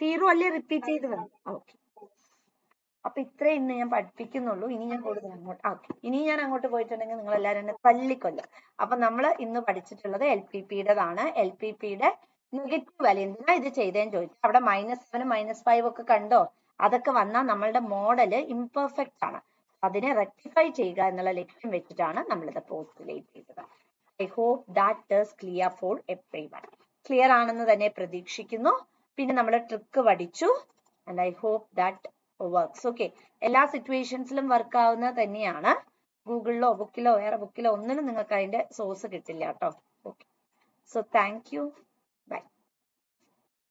0 അല്ലേ റിപ്പീറ്റ് ചെയ്ത് വന്നു? ഓക്കെ അപ്പൊ ഇത്രേ ഇന്ന് ഞാൻ പഠിപ്പിക്കുന്നുള്ളൂ. ഇനി ഞാൻ കൂടുതൽ അങ്ങോട്ട് പോയിട്ടുണ്ടെങ്കിൽ നിങ്ങൾ എല്ലാവരും എന്നെ തല്ലിക്കൊല്ലും. അപ്പൊ നമ്മൾ ഇന്ന് പഠിച്ചിട്ടുള്ളത് LPPയുടേതാണ്. LPPയുടെ നെഗറ്റീവ് വാല്യൂ എന്തിനാ ഇത് ചെയ്തേന്ന് ചോദിച്ചു. അവിടെ -7, -5 ഒക്കെ കണ്ടോ? അതൊക്കെ വന്നാൽ നമ്മളുടെ മോഡല് ഇംപെർഫെക്റ്റ് ആണ്. അതിനെ റെക്ടിഫൈ ചെയ്യുക എന്നുള്ള ലക്ഷ്യം വെച്ചിട്ടാണ് നമ്മളിത് പോസ്റ്റുലേറ്റ് ചെയ്തത്. I hope that is clear for everyone. Clear ആണെന്ന് തന്നെ പ്രതീക്ഷിക്കുന്നു. പിന്നെ നമ്മൾ ട്രിക്ക് പഠിച്ചു. And I hope that works. Okay എല്ലാ സിറ്റുവേഷൻസിലും വർക്ക് ആവുന്നത് തന്നെയാണ്. ഗൂഗിളിലോ ബുക്കിലോ വേറെ ബുക്കിലോ ഒന്നിനും നിങ്ങൾക്ക് അതിന്റെ സോഴ്സ് കിട്ടില്ല കേട്ടോ. Okay, so thank you, by.